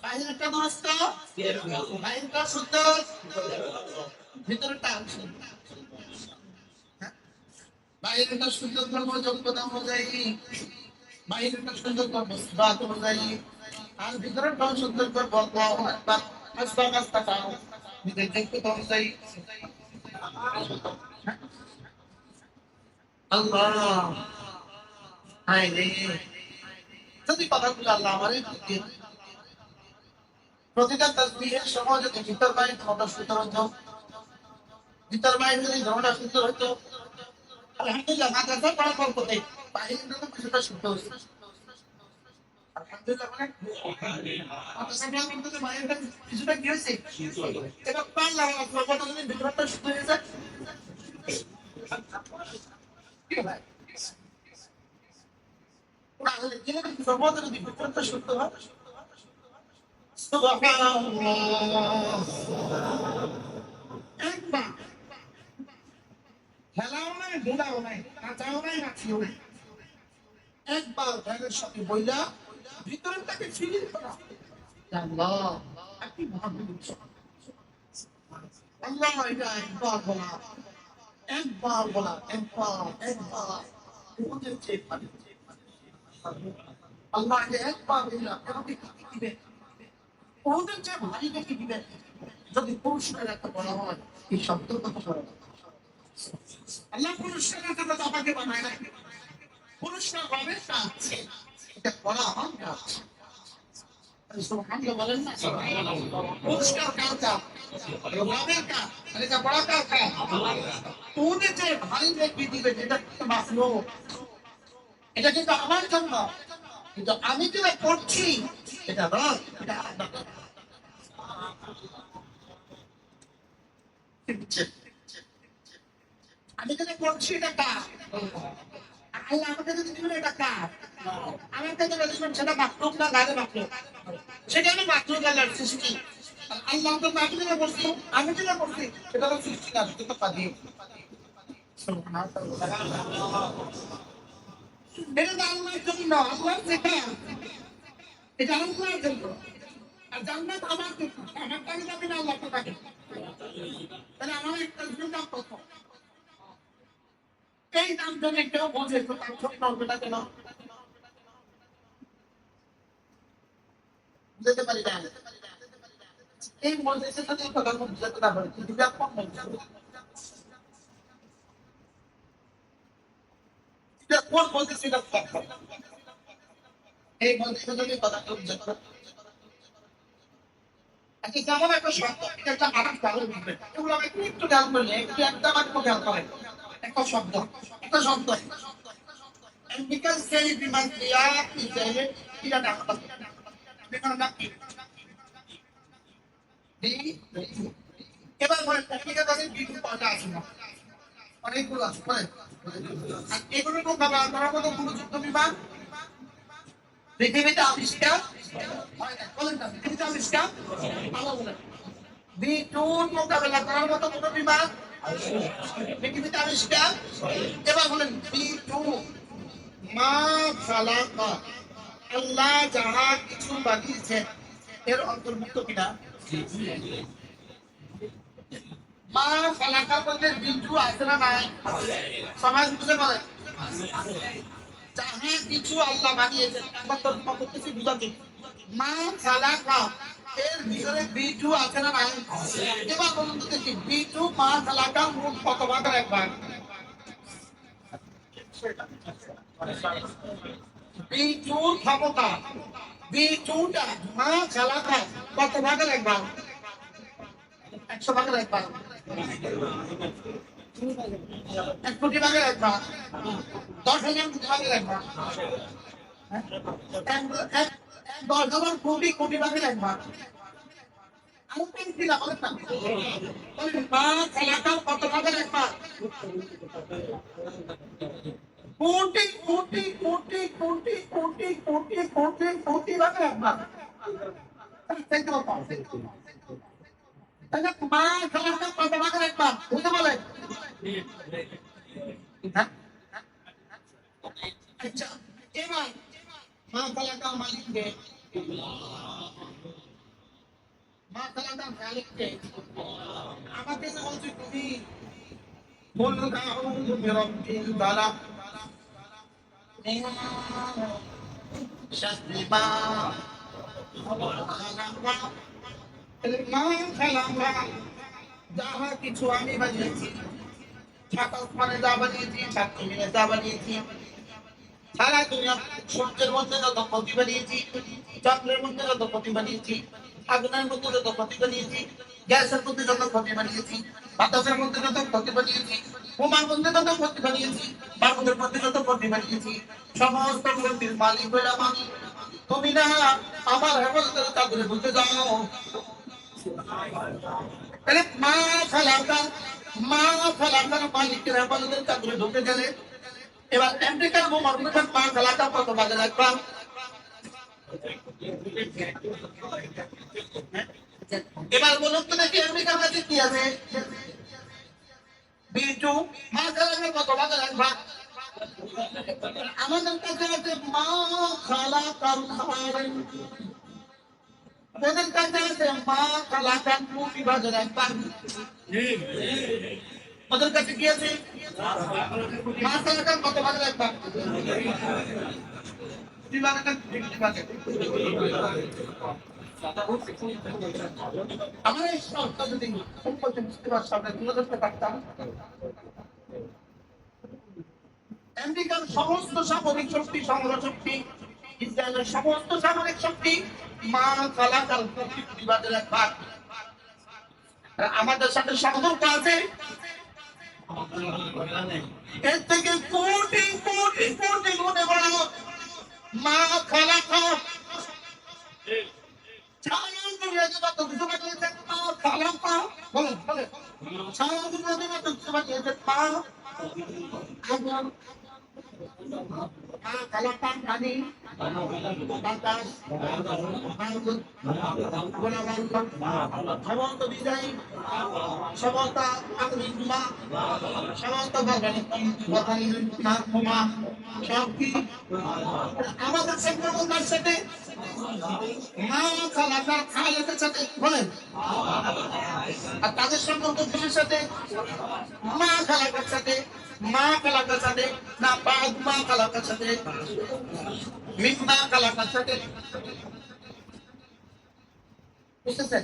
বাইরেটা নষ্ট, বাইরেটা সুন্দর, ভিতরটা বাইরেটা সুন্দর ধর্ম যোগ্যতা অনুযায়ী, বাইরেটা সুন্দর ধর্ম বাদ অনুযায়ী, আর ভিতরটাও সুন্দর করবো নিজের যোগ্যতা অনুযায়ী। আল্লাহ হায় রে, যদি কথাগুলো আল্লাহ আমারই প্রতিটা তাসবিহের সময় যদি ভিতর বাইরে ধর্মটা সুন্দর হতো, ভিতর বাইরে যদি ধর্মটা সুন্দর হতো, আলহামদুলিল্লাহ মাদ্রাসা পড়া করতে বাইরে তো কিছুটা শুদ্ধ হয়েছে। আলহামদুলিল্লাহ মানে মাদ্রাসা পড়া করতে বাইরে কিছুটা কি হয়েছে? এটা পারলাম না, কত যদি ভিতরটা শুদ্ধ হয়ে যায়। তাহলে যেটা সর্বদা যদি ভিতরটা শুদ্ধ হয়, সুবহানাল্লাহ, একবার খেলাও নাই, ধুলাও নাই, নাচাও নাই, নাচিও নাই, একবার ভ্যানের সাথে বইলা ভিতরটাকে ফিরিয়ে করা। আল্লাহ কি মহাবিদ, আল্লাহ এটা একবার বলা, একবার বলা, একবার ওদের চেয়ে পারে। আল্লাহ একবার বললাম আমাকে কি দিবে? ওদের যে ভারী দেখে দিবে। যদি পুরস্কার একটা বলা হয়, এই শব্দ কথা বলা, আল্লাহ পুরস্কারের জন্য আমাকে বানায় না, পুরস্কার পাবে কাজ, এটা করা আমার কাজ। বলেন না পুরস্কার কার কাজ? রবের কাজ। এটা বড় কার কাজ? ওদের যে ভারী দেখে দিবে, যেটা মাসলো, এটা কিন্তু আমার জন্য, কিন্তু আমি যেটা করছি এটা রব, এটা আমি যেটা করছি এটা কাজ, আল্লাহ আমাকে যদি দিবেন এটা কাজ, আমাকে যেটা দিবেন সেটা মাকলুক না গায়ে মাকলুক, সেটা আমি মাকলুক আল্লাহর সৃষ্টি। আল্লাহ তো আমি যেটা করছি, আমি যেটা করছি সেটা তো সৃষ্টি না, সেটা তো কাজী। এটা তো আল্লাহর জন্য, আল্লাহর যেটা এটা আল্লাহর জন্য, আর জান্নাত আমার জন্য, আমার টাকা যাবে না, আল্লাহ টাকা। তাহলে আমার একটা দাম কত? এই দাম যদি কেউ বোঝে তো তার ছোট নলবেটা কেন যেতে পারি না? এই মজলিসের সাথে এই কথা বুঝতে না পারে, কিন্তু ব্যাপক কোন মজলিস এটা এই মজলিসের যদি কথা কেউ বুঝতে পারে। আচ্ছা যেমন একটা শব্দ, এটা একটা আরেক ভালো বুঝবে, এগুলো আমি একটু খেয়াল করলে একটু একটা বাক্য খেয়াল করেন, একটা শব্দ, একটা শব্দ because say বিমান ক্রিয়া ইসরায়েলের ক্রিয়াটা বিমান নাম কি? এবার বলেন টেকনিক্যাল কাজে বিদ্যুৎ পাল্টা আছে না, অনেকগুলো আছে বলেন। আর এগুলো তো ব্যবহার করার মতো কোনো যুদ্ধ বিমান পৃথিবীতে আবিষ্কার হয় না, বলেন না পৃথিবীতে আবিষ্কার ভালো বলেন। বিদ্যুৎ মোকাবেলা করার মতো কোনো বিমান পৃথিবীতে আবিষ্কার। এবার বলেন বিদ্যুৎ মা খালাকা, আল্লাহ যাহা কিছু বানিয়েছেন এর অন্তর্ভুক্ত কিনা? মা খালাকা বলতে বিদ্যুৎ আছে না নাই? সমাজ বুঝে বলে যাহা কিছু আল্লাহ বানিয়েছেন, একবার তর্জমা করতেছি বুঝাতে। মা খালাকা এর ভিতরে বিদ্যুৎ আছে না নাই? এবার বলুন তো দেখি বিদ্যুৎ মা খালাকা মোট কত ভাগের এক ভাগ? বিদ্যুৎ ক্ষমতা, বিদ্যুৎটা মা খালাকা কত ভাগের এক ভাগ? 100 ভাগের এক ভাগ, 1 কোটি ভাগের এক ভাগ, 10,000 ভাগের এক ভাগ, 10,000 কোটি কোটি ভাগের এক ভাগ। আর কোন ছিল বলেন না বলেন মা খালাকা কত ভাগের একবার কোটি কোটি কোটি কোটি কোটি কোটি কোটি কোটি ভাগের একবার দেখতে পাবো তাহলে মা খালাকা কত ভাগের একবার বুঝতে বলেন আচ্ছা এবার মা খালাকা মালিককে মা খালাকা মালিককে আমাকে বলছি তুমি قل أعوذ برب الفلق من شر ما خلق যাহা কিছু আমি বানিয়েছি ছাতা মানে যা বানিয়েছি ছাত্র মিলে যা বানিয়েছি সারা দুনিয়া সূর্যের মধ্যে যত ক্ষতি বানিয়েছি চন্দ্রের মধ্যে যত ক্ষতি বানিয়েছি আগুনের মধ্যে যত ক্ষতি বানিয়েছি গ্যাসের মধ্যে যত ক্ষতি বানিয়েছি বাতাসের মধ্যে যত ক্ষতি বানিয়েছি বোমার মধ্যে যত ক্ষতি বানিয়েছি বাবুদের মধ্যে যত ক্ষতি বানিয়েছি সমস্ত ক্ষতির মালিক হইলাম আমি তুমি না আমার হেফাজতের চাদরে বলতে যাও তাহলে মা খালাকার মালিকের হেফাজতের চাদরে ঢুকে গেলে এবার আমেরিকার বোমার মধ্যে মা খালাকা কত বাজে রাখলাম এবার বলুন তো দেখি আমেরিকার কাছে কি আছে বিটু মা খালাকা কত বাজে রাখবা আমাদের কাছে আছে মা খালাকার খারেন ওদের কাছে আছে মা খালাকার কোটি বাজে রাখবা ওদের কাছে কি আছে মা খালাকার কত বাজে রাখবা আমার এই সবটা যদি বুঝতে সামনে তুলে ধরতে পারতাম আমেরিকার সমস্ত সামরিক শক্তি সংগ্রহ শক্তি ইসরায়েলের সমস্ত সামরিক শক্তি মা খালাকার প্রতিবাদের এক ভাগ আমাদের সাথে সম্পর্ক আছে এর থেকে কোটি কোটি কোটি গুণে বড় মা খালাকা সারা দুনিয়াতে যত কিছু বানিয়েছে মা খালাকা বলেন বলেন সারা দুনিয়াতে যত কিছু বানিয়েছে মা আগুন মা খালাকা পানি বাতাস সমস্ত বিজয়ী সমস্ত আধুনিক মা সমস্ত সব কি আমাদের সম্পর্কের সাথে মা খালাকার খালেদের সাথে বলেন আর তাদের সম্পর্কের সাথে মা খালাকার সাথে মা খালাকার সাথে না বাদ মা খালাকার সাথে মিম্মা খালাকার সাথে বুঝতেছেন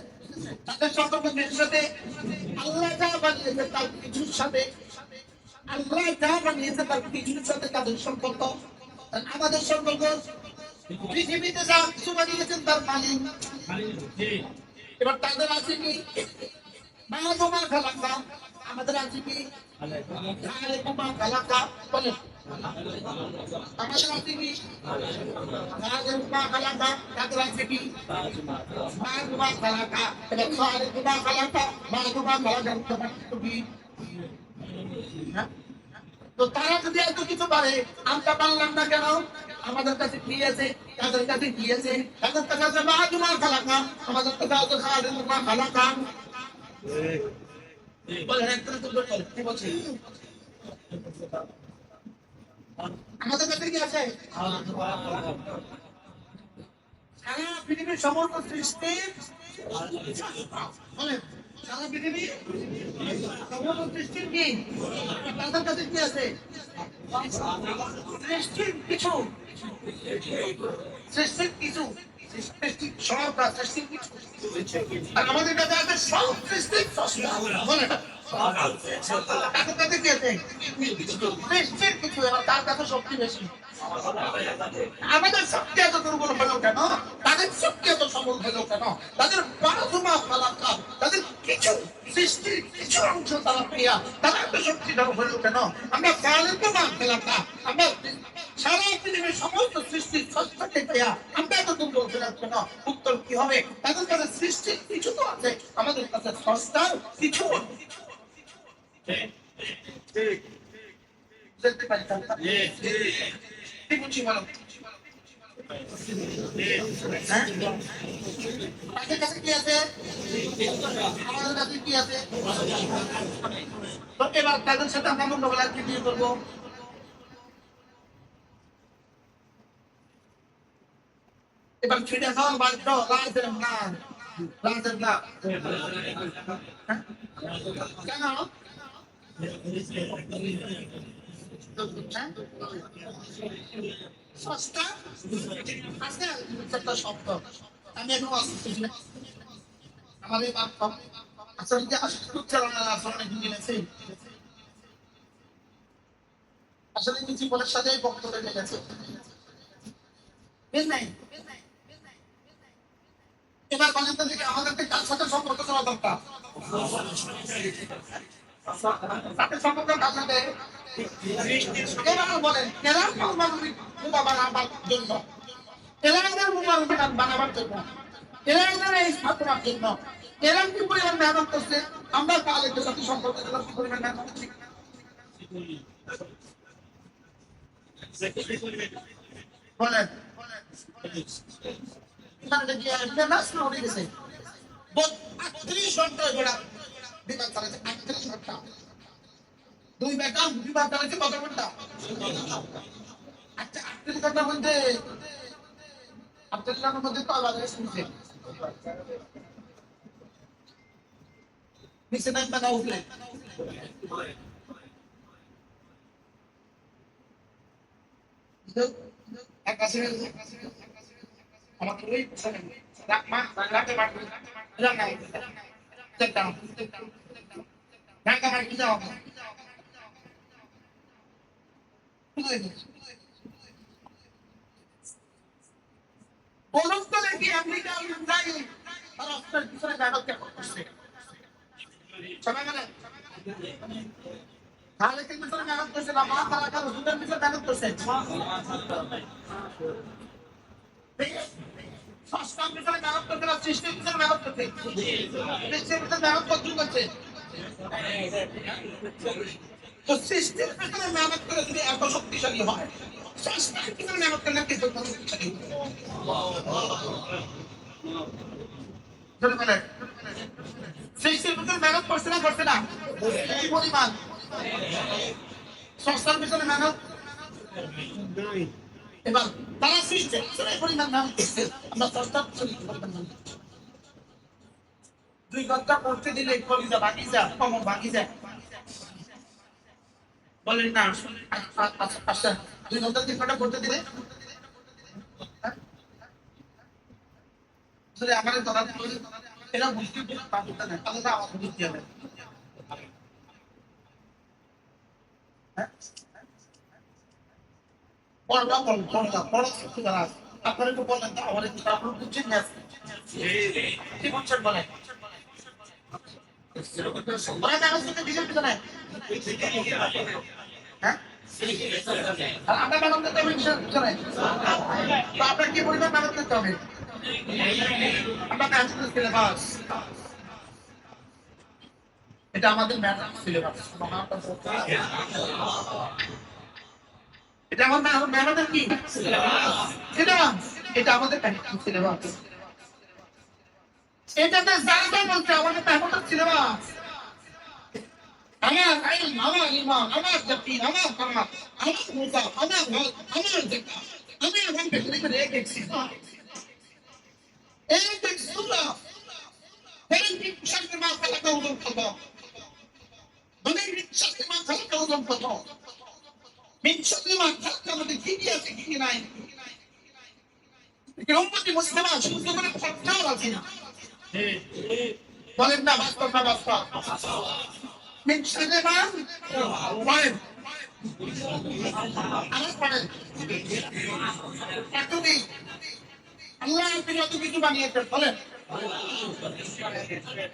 তাদের সম্পর্কের সাথে আল্লাহ যা বানিয়েছে তার কিছুর সাথে আল্লাহ যা বানিয়েছে তার কিছুর সাথে তাদের সম্পর্ক আমাদের সম্পর্ক পৃথিবীতে যা কিছু বানিয়েছেন তার মালিক এবার তাদের আছে কি মা তোমা খালাকা আমাদের আছে কি তোমা খালাকা বলে আমাদের আছে কি তোমা খালাকা তাদের আছে কি মা তোমা খালাকা এবার তোমা খালাকা মা তোমা খালাকা তো তারা যদি এত কিছু পারে আমরা পারলাম না কেন আমাদের কাছে কি আছে তাদের কাছে কি আছে তাদের কাছে আছে মা তোমা খালাকা আমাদের কাছে আছে তোমা খালাকা বলেন একটা তো বলেন কি বলছি আমাদের কাছে কি আছে সারা পৃথিবীর সমস্ত সৃষ্টি বলেন সারা পৃথিবী সমস্ত সৃষ্টির কি তাদের কাছে কি আছে সৃষ্টির কিছু সৃষ্টির কিছু সৃষ্টির সবটা সৃষ্টির কিছু আর আমাদের কাছে আছে সব সৃষ্টির বলেন তাদের কাছে কি আছে সৃষ্টির কিছু তার কাছে শক্তি বেশি আমাদের শক্তি এত দুর্বল হলো কেন তাদের শক্তি এত সবল হলো কেন তাদের বারোমা ফালাকা তাদের কিছু সৃষ্টির কিছু অংশ তারা পেয়া তারা এত শক্তিধর হলো কেন আমরা বারোমা ফালাকা আমরা সারা পৃথিবীর সমস্ত সৃষ্টির সত্তাকে পেয়া আমরা এত দুর্বল হলাম কেন? উত্তর কি হবে? তাদের কাছে সৃষ্টির কিছু তো আছে, আমাদের কাছে স্রষ্টার কিছু দেখতে পাই। কি বুঝি বলো? তাদের কাছে কি আছে? আমাদের কাছে কি আছে? তো এবার তাদের সাথে আমরা মোকাবেলা কি দিয়ে করবো? এবার ছিটে খাওয়া বাধ্য, লাজের না, লাজের না। হ্যাঁ? কেন? হ্যাঁ? সস্তা আছে একটা শব্দ, আমি এখন অসুস্থ। আমার এই বাপ আসলে যে উচ্চারণের আসলে মিলেছে, আসলে কি জীবনের সাথে বক্তব্য লেগেছে। বুঝলেন? এবার বলেন তো দেখি আমাদেরকে কার সাথে সম্পর্ক করা দরকার? তাদের সম্পর্ক কার সাথে? এবার বলেন কেরাম মুবা বানাবার জন্য, কেরামের মুবা বানাবার জন্য, কেরামের এই স্থাপনার জন্য কেরাম কি পরিমাণ মেহনত করছে, আমরা তাহলে সাথে সম্পর্ক কি পরিমাণ মেহনত করছি? বলেন এখানে কি নাচ না উঠে গেছে? ৩৮ ঘন্টা ঘোড়া বিমান চালাচ্ছে, ৩৮ ঘন্টা। দুই বেটা বিমান চালাচ্ছে কত ঘন্টা? আচ্ছা ৩৮ ঘন্টার মধ্যে ৩৮ ঘন্টার মধ্যে তো আলাদা শুনছে নিচে নামবে না উঠলে। এক আছে আমাকে ওই মা রাতে মারবে রান্না চেষ্টা ঢাকা মার কি যাওয়া বলুন তো নাকি আমেরিকা ইসরায়েল আর অস্ত্রের পিছনে ব্যবহার করছে সবাই মানে তাহলে কি পিছনে ব্যবহার করছে না মা তারা কারো সুন্দর পিছনে ব্যবহার করছে সস্তার পিছনে ব্যবহার করছে না সৃষ্টির পিছনে ব্যবহার করছে সৃষ্টির পিছনে ব্যবহার করতে করছে তো সৃষ্টির পিছনে মেহনত করে যদি এত শক্তিশালী হয় সস্তার পিছনে মেহনত করলে কিছু শক্তিশালী সৃষ্টির পিছনে মেহনত করছে না করছে না এই পরিমাণ সস্তার পিছনে মেহনত এবার তারা সৃষ্টির পিছনে পরিমাণ মেহনত করছে আমরা সস্তার পিছনে পরিমাণ মেহনত 2 ঘন্টা পড়তে দিলে কলিজা ভাঙি যায় কমর ভাঙি যায় বলেন না আচ্ছা 2 ঘন্টা 3 ঘন্টা পড়তে দিলে আমার ধরা এরা বুঝতে পারবে না তাহলে আমার বুঝতে হবে আপনারা একটু বলেন তো আমার একটু আপনারা বুঝছেন না কি বুঝছেন বলেন ওরা কাগজ থেকে দিকের পিছনে হ্যাঁ আর আমরা মেহনত করতে হবে কিসের পিছনে তো আপনার কি পরিমাণ মেহনত করতে হবে আমরা মেহনত সিলেবাস এটা আমাদের মেহনত সিলেবাস এটা আমাদের মেহনতের কি সিলেবাস এটা আমাদের সিলেবাস এটাতে জায়গা বলছে আমাদের মেহনতের সিলেবাস আমার আইন আমার ইমান আমার জাতিন আমার কামাত আমার রোজা আমার হজ আমার যাকাত আমি এখন বেশি করে এক সিফা এক সূরা হেরেন্টি শাস্ত্র মা খালাকা উদম কথা বলেন শাস্ত্র মা খালাকা উদম কথা মিন শাস্ত্র মা খালাকা মধ্যে কি কি আছে কি কি নাই কি উম্মতি মুসলিমা শুদ্ধ করে সত্য আছে না বলেন না বাস্তব না বাস্তব من سليمان وين أنا قلت أتوني الله يبين أتو كيتو بني يتفعله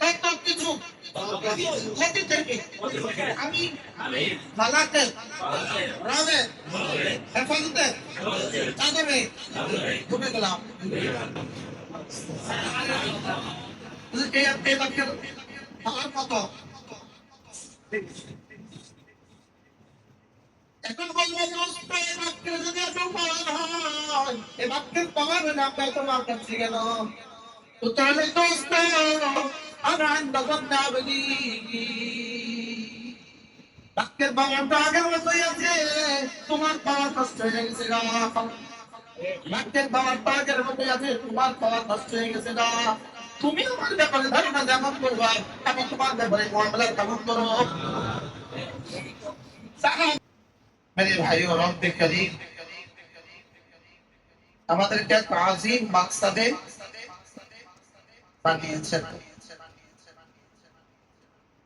أتو كيتو هذي تركي أمين ملاك رامي حفظته تادمي كم كلام এই বাক্যের পাওয়ার কত? এখন বলবো দোস্ত, এই বাক্যের যদি এত পাওয়ার হয়, এই বাক্যের পাওয়ার হলে আমরা তোমার কাছে গেল, তো তাহলে দোস্ত আমার আন্দাজ না বলি বাক্যের পাওয়ারটা আগের মতোই আছে, তোমার পাওয়ার কষ্ট হয়ে গেছে গা। বাক্যের পাওয়ারটা আগের মতোই আছে, তোমার পাওয়ার কষ্ট হয়ে গেছে গা। তুমি আমার ব্যাপারে ধারণা যেমন করবা, আমি তোমার ব্যাপারে মামলা কেমন করো। मेरे भाइयों रब्बे करीम আমাদেরকে এক আজিম মাকসাদে বানিয়েছেন,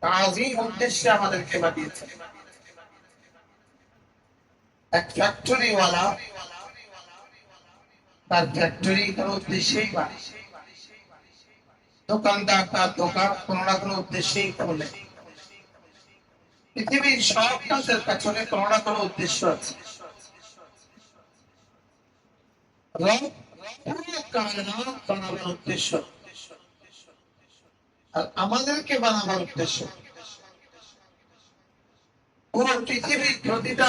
আজিম উদ্দেশ্যে আমাদেরকে বানিয়েছেন। এক ফ্যাক্টরিওয়ালা তার ফ্যাক্টরি তার উদ্দেশ্যেই বানায়, দোকানদার তার দোকান কোনো না কোনো উদ্দেশ্যেই খোলে। পৃথিবীর সব কাজের পেছনে কোনো না কোনো উদ্দেশ্য আছে। বানাবার উদ্দেশ্য আর আমাদেরকে বানাবার উদ্দেশ্য। পুরো পৃথিবীর প্রতিটা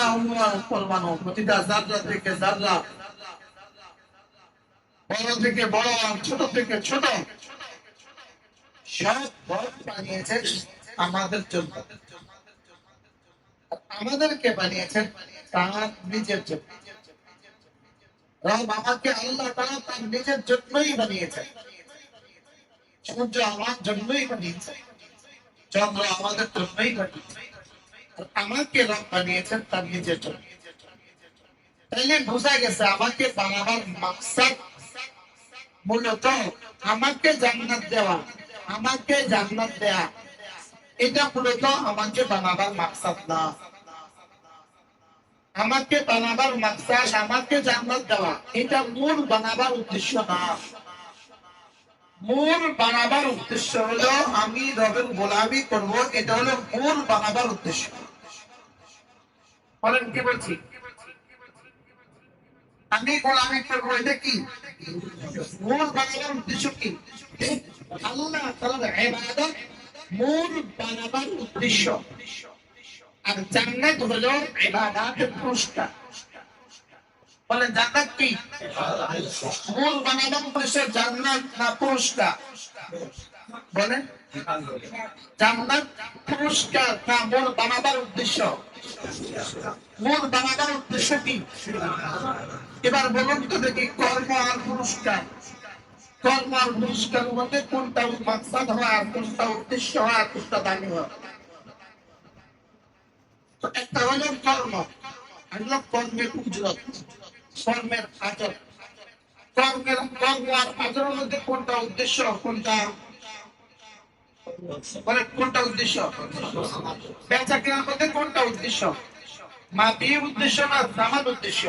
পরমাণু, প্রতিটা জাররা থেকে জাররা, বড় থেকে বড় আর ছোট থেকে ছোট, সব বানিয়েছেন আমাদের জন্য। আমাদেরকে বানিয়েছেন তার নিজের জন্য। রব আমাকে আল্লাহ তাআলা তার নিজের জন্যই বানিয়েছেন। সূর্য আমার জন্যই বানিয়েছে, চন্দ্র আমাদের জন্যই বানিয়েছে, আমাকে রব বানিয়েছেন তার নিজের জন্য। তাইলে বোঝা গেছে আমাকে বানাবার মাকসাদ মূলত আমাকে জান্নাত দেওয়া, আমাকে জান্নাত দেয়া, এটা মূলত আমাকে বানাবার মাকসাদ না। আমাকে বানাবার মাকসাদ আমাকে জান্নাত দেওয়া, এটা মূল বানাবার উদ্দেশ্য না। মূল বানাবার উদ্দেশ্য হলো আমি রবের গোলামি করব, এটা হলো মূল বানাবার উদ্দেশ্য। বলেন কি বলছি? আমি গোলামি করবো, এটা কি মূল বানাবার উদ্দেশ্য? কি আল্লাহ তাআলার ইবাদত মূল বানাবার উদ্দেশ্য। আর জান্নাত হলো ইবাদতের পুরস্কার। বলেন জান্নাত কি মূল বানাবার উদ্দেশ্য? জান্নাত না পুরস্কার? বলেন জান্নাত পুরস্কার না মূল বানাবার উদ্দেশ্য? মূল বানাবার উদ্দেশ্য কি? এবার বলুন তো দেখি, কর্ম আর পুরস্কার, কর্ম আর পুরস্কারের মধ্যে কোনটা মাকসাদ হয় আর কোনটা উদ্দেশ্য হয় আর কোনটা দামি হয়? তো একটা হলো কর্ম, আর হলো কর্মের উজরত, কর্মের আচর। কর্ম আর আচরের মধ্যে কোনটা উদ্দেশ্য, কোনটা মানে কোনটা উদ্দেশ্য? বেচা কেনার মধ্যে কোনটা উদ্দেশ্য? মাটি উদ্দেশ্য না দামান উদ্দেশ্য?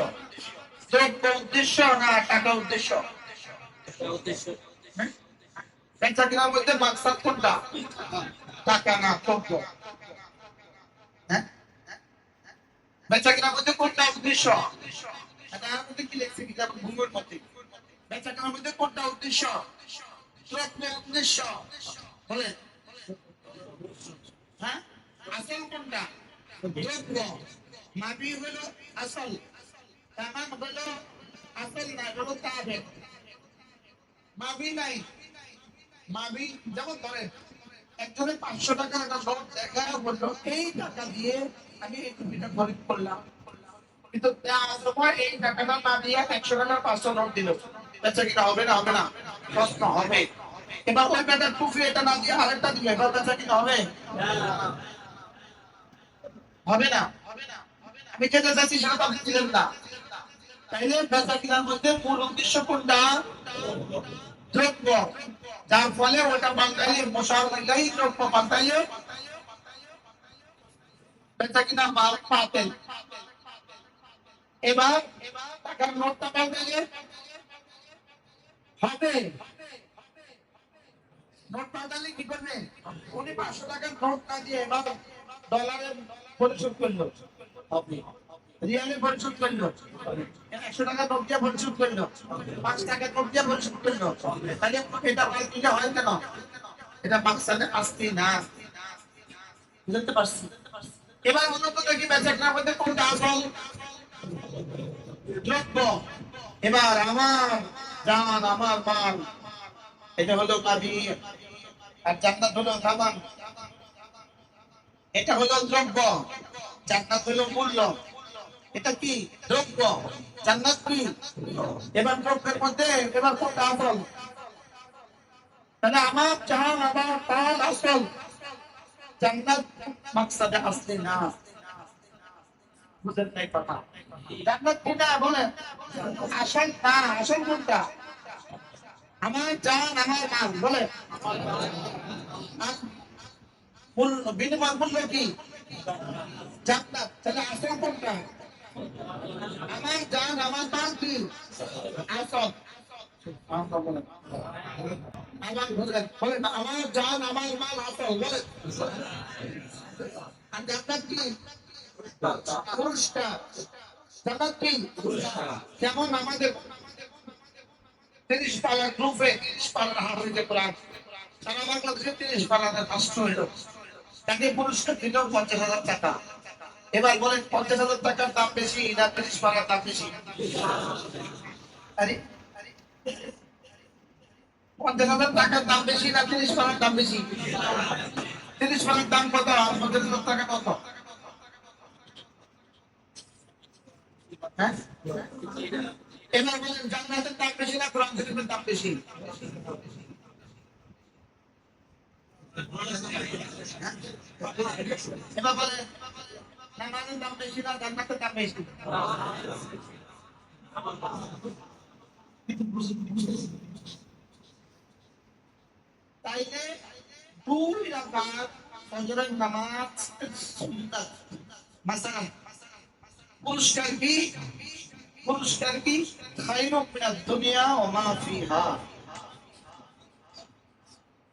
দ্রব্য উদ্দেশ্য না টাকা উদ্দেশ্য? বেচা কেনার মধ্যে মাকসাদ কোনটা? টাকা না দ্রব্য? হ্যাঁ, বেচা কেনার মধ্যে কোনটা উদ্দেশ্য? তার মধ্যে কি লেখছে কিতাব ভূগোল মতে? বেচা কেনার মধ্যে কোনটা উদ্দেশ্য? দ্রব্যের উদ্দেশ্য। বলেন হ্যাঁ, আসল কোনটা? দ্রব্য। মাবি হলো আসল, তামাম হলো আসল না, হলো তাবেদ। মাবি নাই, মাবি যেমন ধরেন একজনের 500 টাকার একটা নোট দেখা বললো এই টাকা দিয়ে আমি এই টুপিটা খরিদ করলাম, কিন্তু দেওয়ার সময় এই টাকাটা না দিয়ে 100 টাকার 500 নোট দিল, বেচা কিনা হবে না? হবে না? প্রশ্ন হবে। এবার ওই বেটার টুপি এটা না দিয়ে আরেকটা দিলে এবার বেচা কিনা হবে? হবে না? আমি যেটা চাচ্ছি সেটা তো আপনি দিলেন না। তাইলে বেচা কিনার মধ্যে মূল উদ্দেশ্য কোনটা? দ্রব্য। যার ফলে ওটা পাল্টাইলে মশার লাগাই দ্রব্য পাল্টাইলে বেচা কিনা মাল পাতেন। এবার টাকার নোটটা পাল্টাইলে হবে। নোট পাল্টালে কি করবে? উনি 500 টাকার নোট না দিয়ে এবার ডলারের পরিশোধ করলো, হবে। রিয়ালে পরিশোধ করলো, 100 টাকা নোট দিয়ে পরিশোধ করলো, 5 টাকা নোট দিয়ে পরিশোধ করলো, তাহলে এটা পাল্টিটা হয় কেন? এটা মাকসাদে আসতি না। বুঝতে পারছি? এবার মূলত দেখি বেচাকেনার মধ্যে কোনটা আসল দ্রব্য। এবার আমার জান, আমার মাল, এটা হলো কাজী, আর জান্নাত হলো সামান। এটা হলো দ্রব্য, জান্নাত হলো মূল্য। এটা কি? দ্রব্য। জান্নাত কি? এবার দ্রব্যের মধ্যে এবার কোনটা আসল? তাহলে আমার জান, আমার মাল আসল, জান্নাত মাকসাদে আসলি না। বুঝেন নাই কথা? জান্নাত কোনটা বলেন? আসল না, আসল কোনটা? আমার জান, আমার মাল বলে। আর মূল্য, বিনিময় মূল্য কি? জান্নাত। তাহলে আসল কোনটা? আমার জান, আমার মাল কি আসল? আমার বলেন, আমার বলেন, বলেন আমার জান, আমার মাল আসল বলেন। আর জান্নাত কি? পুরস্কার। জান্নাত কি? যেমন আমাদের 30 পাড়ার গ্রুপে 30 পাড়ার হাফেজে কোরআন, সারা বাংলাদেশে 30 পাড়াতে ফার্স্ট হইল, তাকে পুরস্কার দিল 50,000 টাকা। এবার বলেন 50,000 টাকার দাম বেশি না 30 পাড়ার দাম বেশি? আরে 50,000 টাকার দাম বেশি না 30 পাড়ার দাম বেশি? 30 পাড়ার দাম কত আর 50,000 টাকা কত? হ্যাঁ, এবার বলেন জান্নাতের দাম বেশি না কোরআন শরীফের দাম বেশি? এবার বলেন নামাজের দাম বেশি না জান্নাতের দাম বেশি? তাইলে 2 রাকাত ফজরের নামাজ সুন্নাত। মাসালান পুরস্কার কি? পুরস্কার কি? খায়রুম মিনাদ দুনিয়া ওয়া মা ফিহা।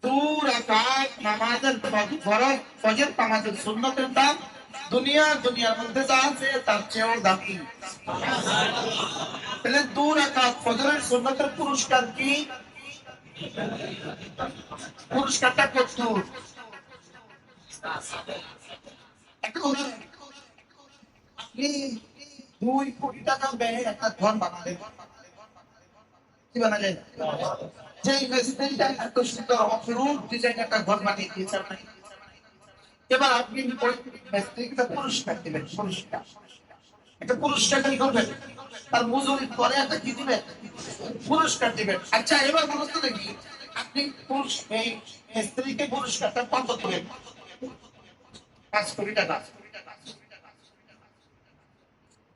2 রাকাত নামাজের ফরজ, ফজর নামাজের সুন্নতের দাম দুনিয়ার মধ্যে যা আছে তার চেয়েও দামি। তাহলে 2 রাকাত ফজরের সুন্নতের পুরস্কার কি? পুরস্কারটা কত? একটা উদাহরণ, আপনি 2 কোটি টাকা ব্যয়ে একটা ঘর বানালেন। কি বানালেন? যে ইনভেস্টমেন্টটা এত সুন্দর অপরূপ ডিজাইন একটা ঘর বানিয়ে দিয়েছে আপনাকে। এবার আপনি মিস্ত্রিকে পুরস্কার দিবেন, পুরস্কার। একটা পুরস্কার কি করবেন? তার মজুরি পরে একটা কি দিবেন? পুরস্কার দিবেন। আচ্ছা এবার বলুন তো দেখি, আপনি এই মিস্ত্রিকে পুরস্কারটা কত দিবেন? 5 কোটি টাকা।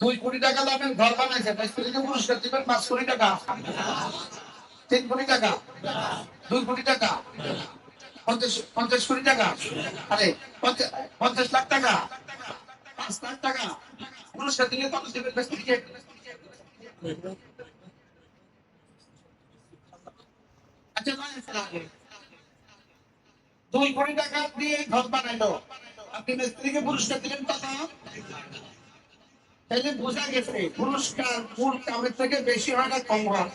2 কোটি টাকা দামের ঘর বানাইছে, মিস্ত্রিকে পুরস্কার দিবেন 5 কোটি টাকা, 3 কোটি টাকা, 2 কোটি টাকা, 50 কোটি টাকা, আরে 50 লাখ টাকা, 5 লাখ টাকা পুরস্কার দিলে কত দিবেন মিস্ত্রিকে? আচ্ছা 2 কোটি টাকা দিয়ে ঘর বানাইলো, আপনি মিস্ত্রিকে পুরস্কার দিলেন কত? তাহলে বোঝা গেছে পুরস্কার মূল কামের থেকে বেশি হয় না কম হয়?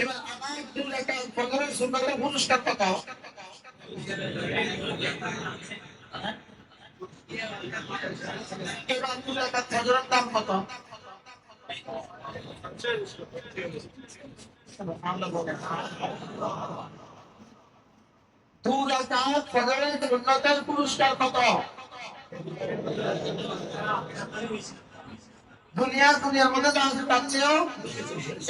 এবার আমার 2 টাকা ফজরের সুন্নতের পুরস্কার কত? এবার 2 টাকা ফজরের দাম কত? দু রাকাত ফজরের সুন্নতের পুরস্কার কত? দুনিয়ার মধ্যে যা আছে তার চেয়েও।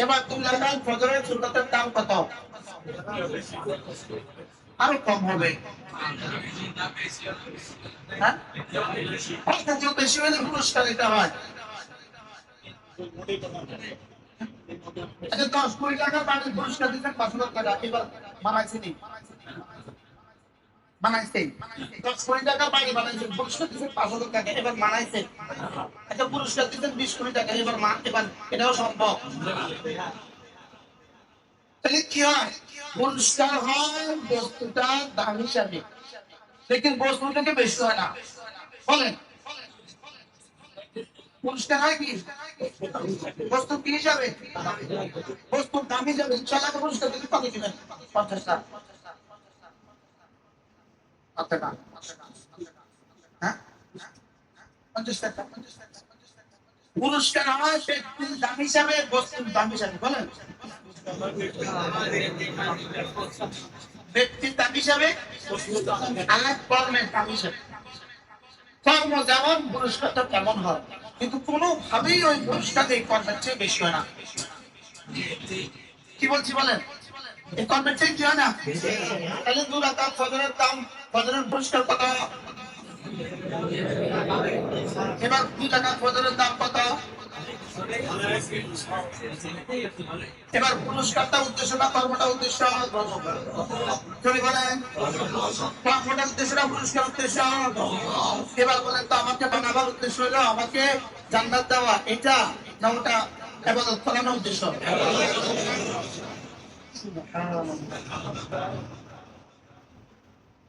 এবার 2 রাকাত ফজরের সুন্নতের দাম কত? আরো কম হবে। হ্যাঁ, অর্থাৎ বেশি হলে পুরস্কার দিতে হয়। আচ্ছা 10 কোটি টাকা বাড়ির পুরস্কার দিচ্ছেন 5 লাখ টাকা, এবার বানাইছে নি? বানাইছে। 10 কোটি টাকা বাড়ি বানাইছেন, পুরস্কার দিচ্ছেন 5 লাখ টাকা, এবার বানাইছে। আচ্ছা পুরস্কার দিচ্ছেন 20 কোটি টাকা, এবার এবার এটাও সম্ভব। তাহলে কি হয়? পুরস্কার হয় বস্তুটার দাম হিসাবে, লেকিন বস্তু থেকে বেশি হয় না। বলেন পুরস্কার হয় কি বস্তু কি হিসাবে বস্তুর দাম হিসাবে ইনশাআল্লাহ পুরস্কার দিতে কত দিবেন 50 টাকা টাকা হ্যাঁ 50 টাকা পুরস্কার হয় ব্যক্তির দাম হিসাবে বস্তুর দাম হিসাবে বলেন ব্যক্তির দাম হিসাবে আল্লাহ কর্মের দাম হিসাবে কর্ম যেমন পুরস্কারটা তেমন হয় কিন্তু কোনোভাবেই ওই পুরস্কার এই কর্মের চেয়ে বেশি হয় না কি বলছি বলেন এই কর্মের চেয়ে কি হয় না তাহলে 2 রাকাত ফজরের দাম ফজরের পুরস্কার কত এবার 2 রাকাত ফজরের দাম কত এবার পুরস্কারটা উদ্দেশ্য না কর্মটা উদ্দেশ্য বলেন কর্মটা উদ্দেশ্য না পুরস্কার উদ্দেশ্য এবার বলেন তো আমাকে বানাবার উদ্দেশ্য হলো আমাকে জান্নাত দেওয়া এটা না ওটা ইবাদত করানোর উদ্দেশ্য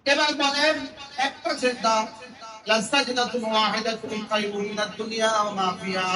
এবার বলেন একটা চিন্তা লাস্তাজিদাতুন ওয়াহিদাতুন খায়রুন মিনাদ দুনিয়া ওয়া মা ফিহা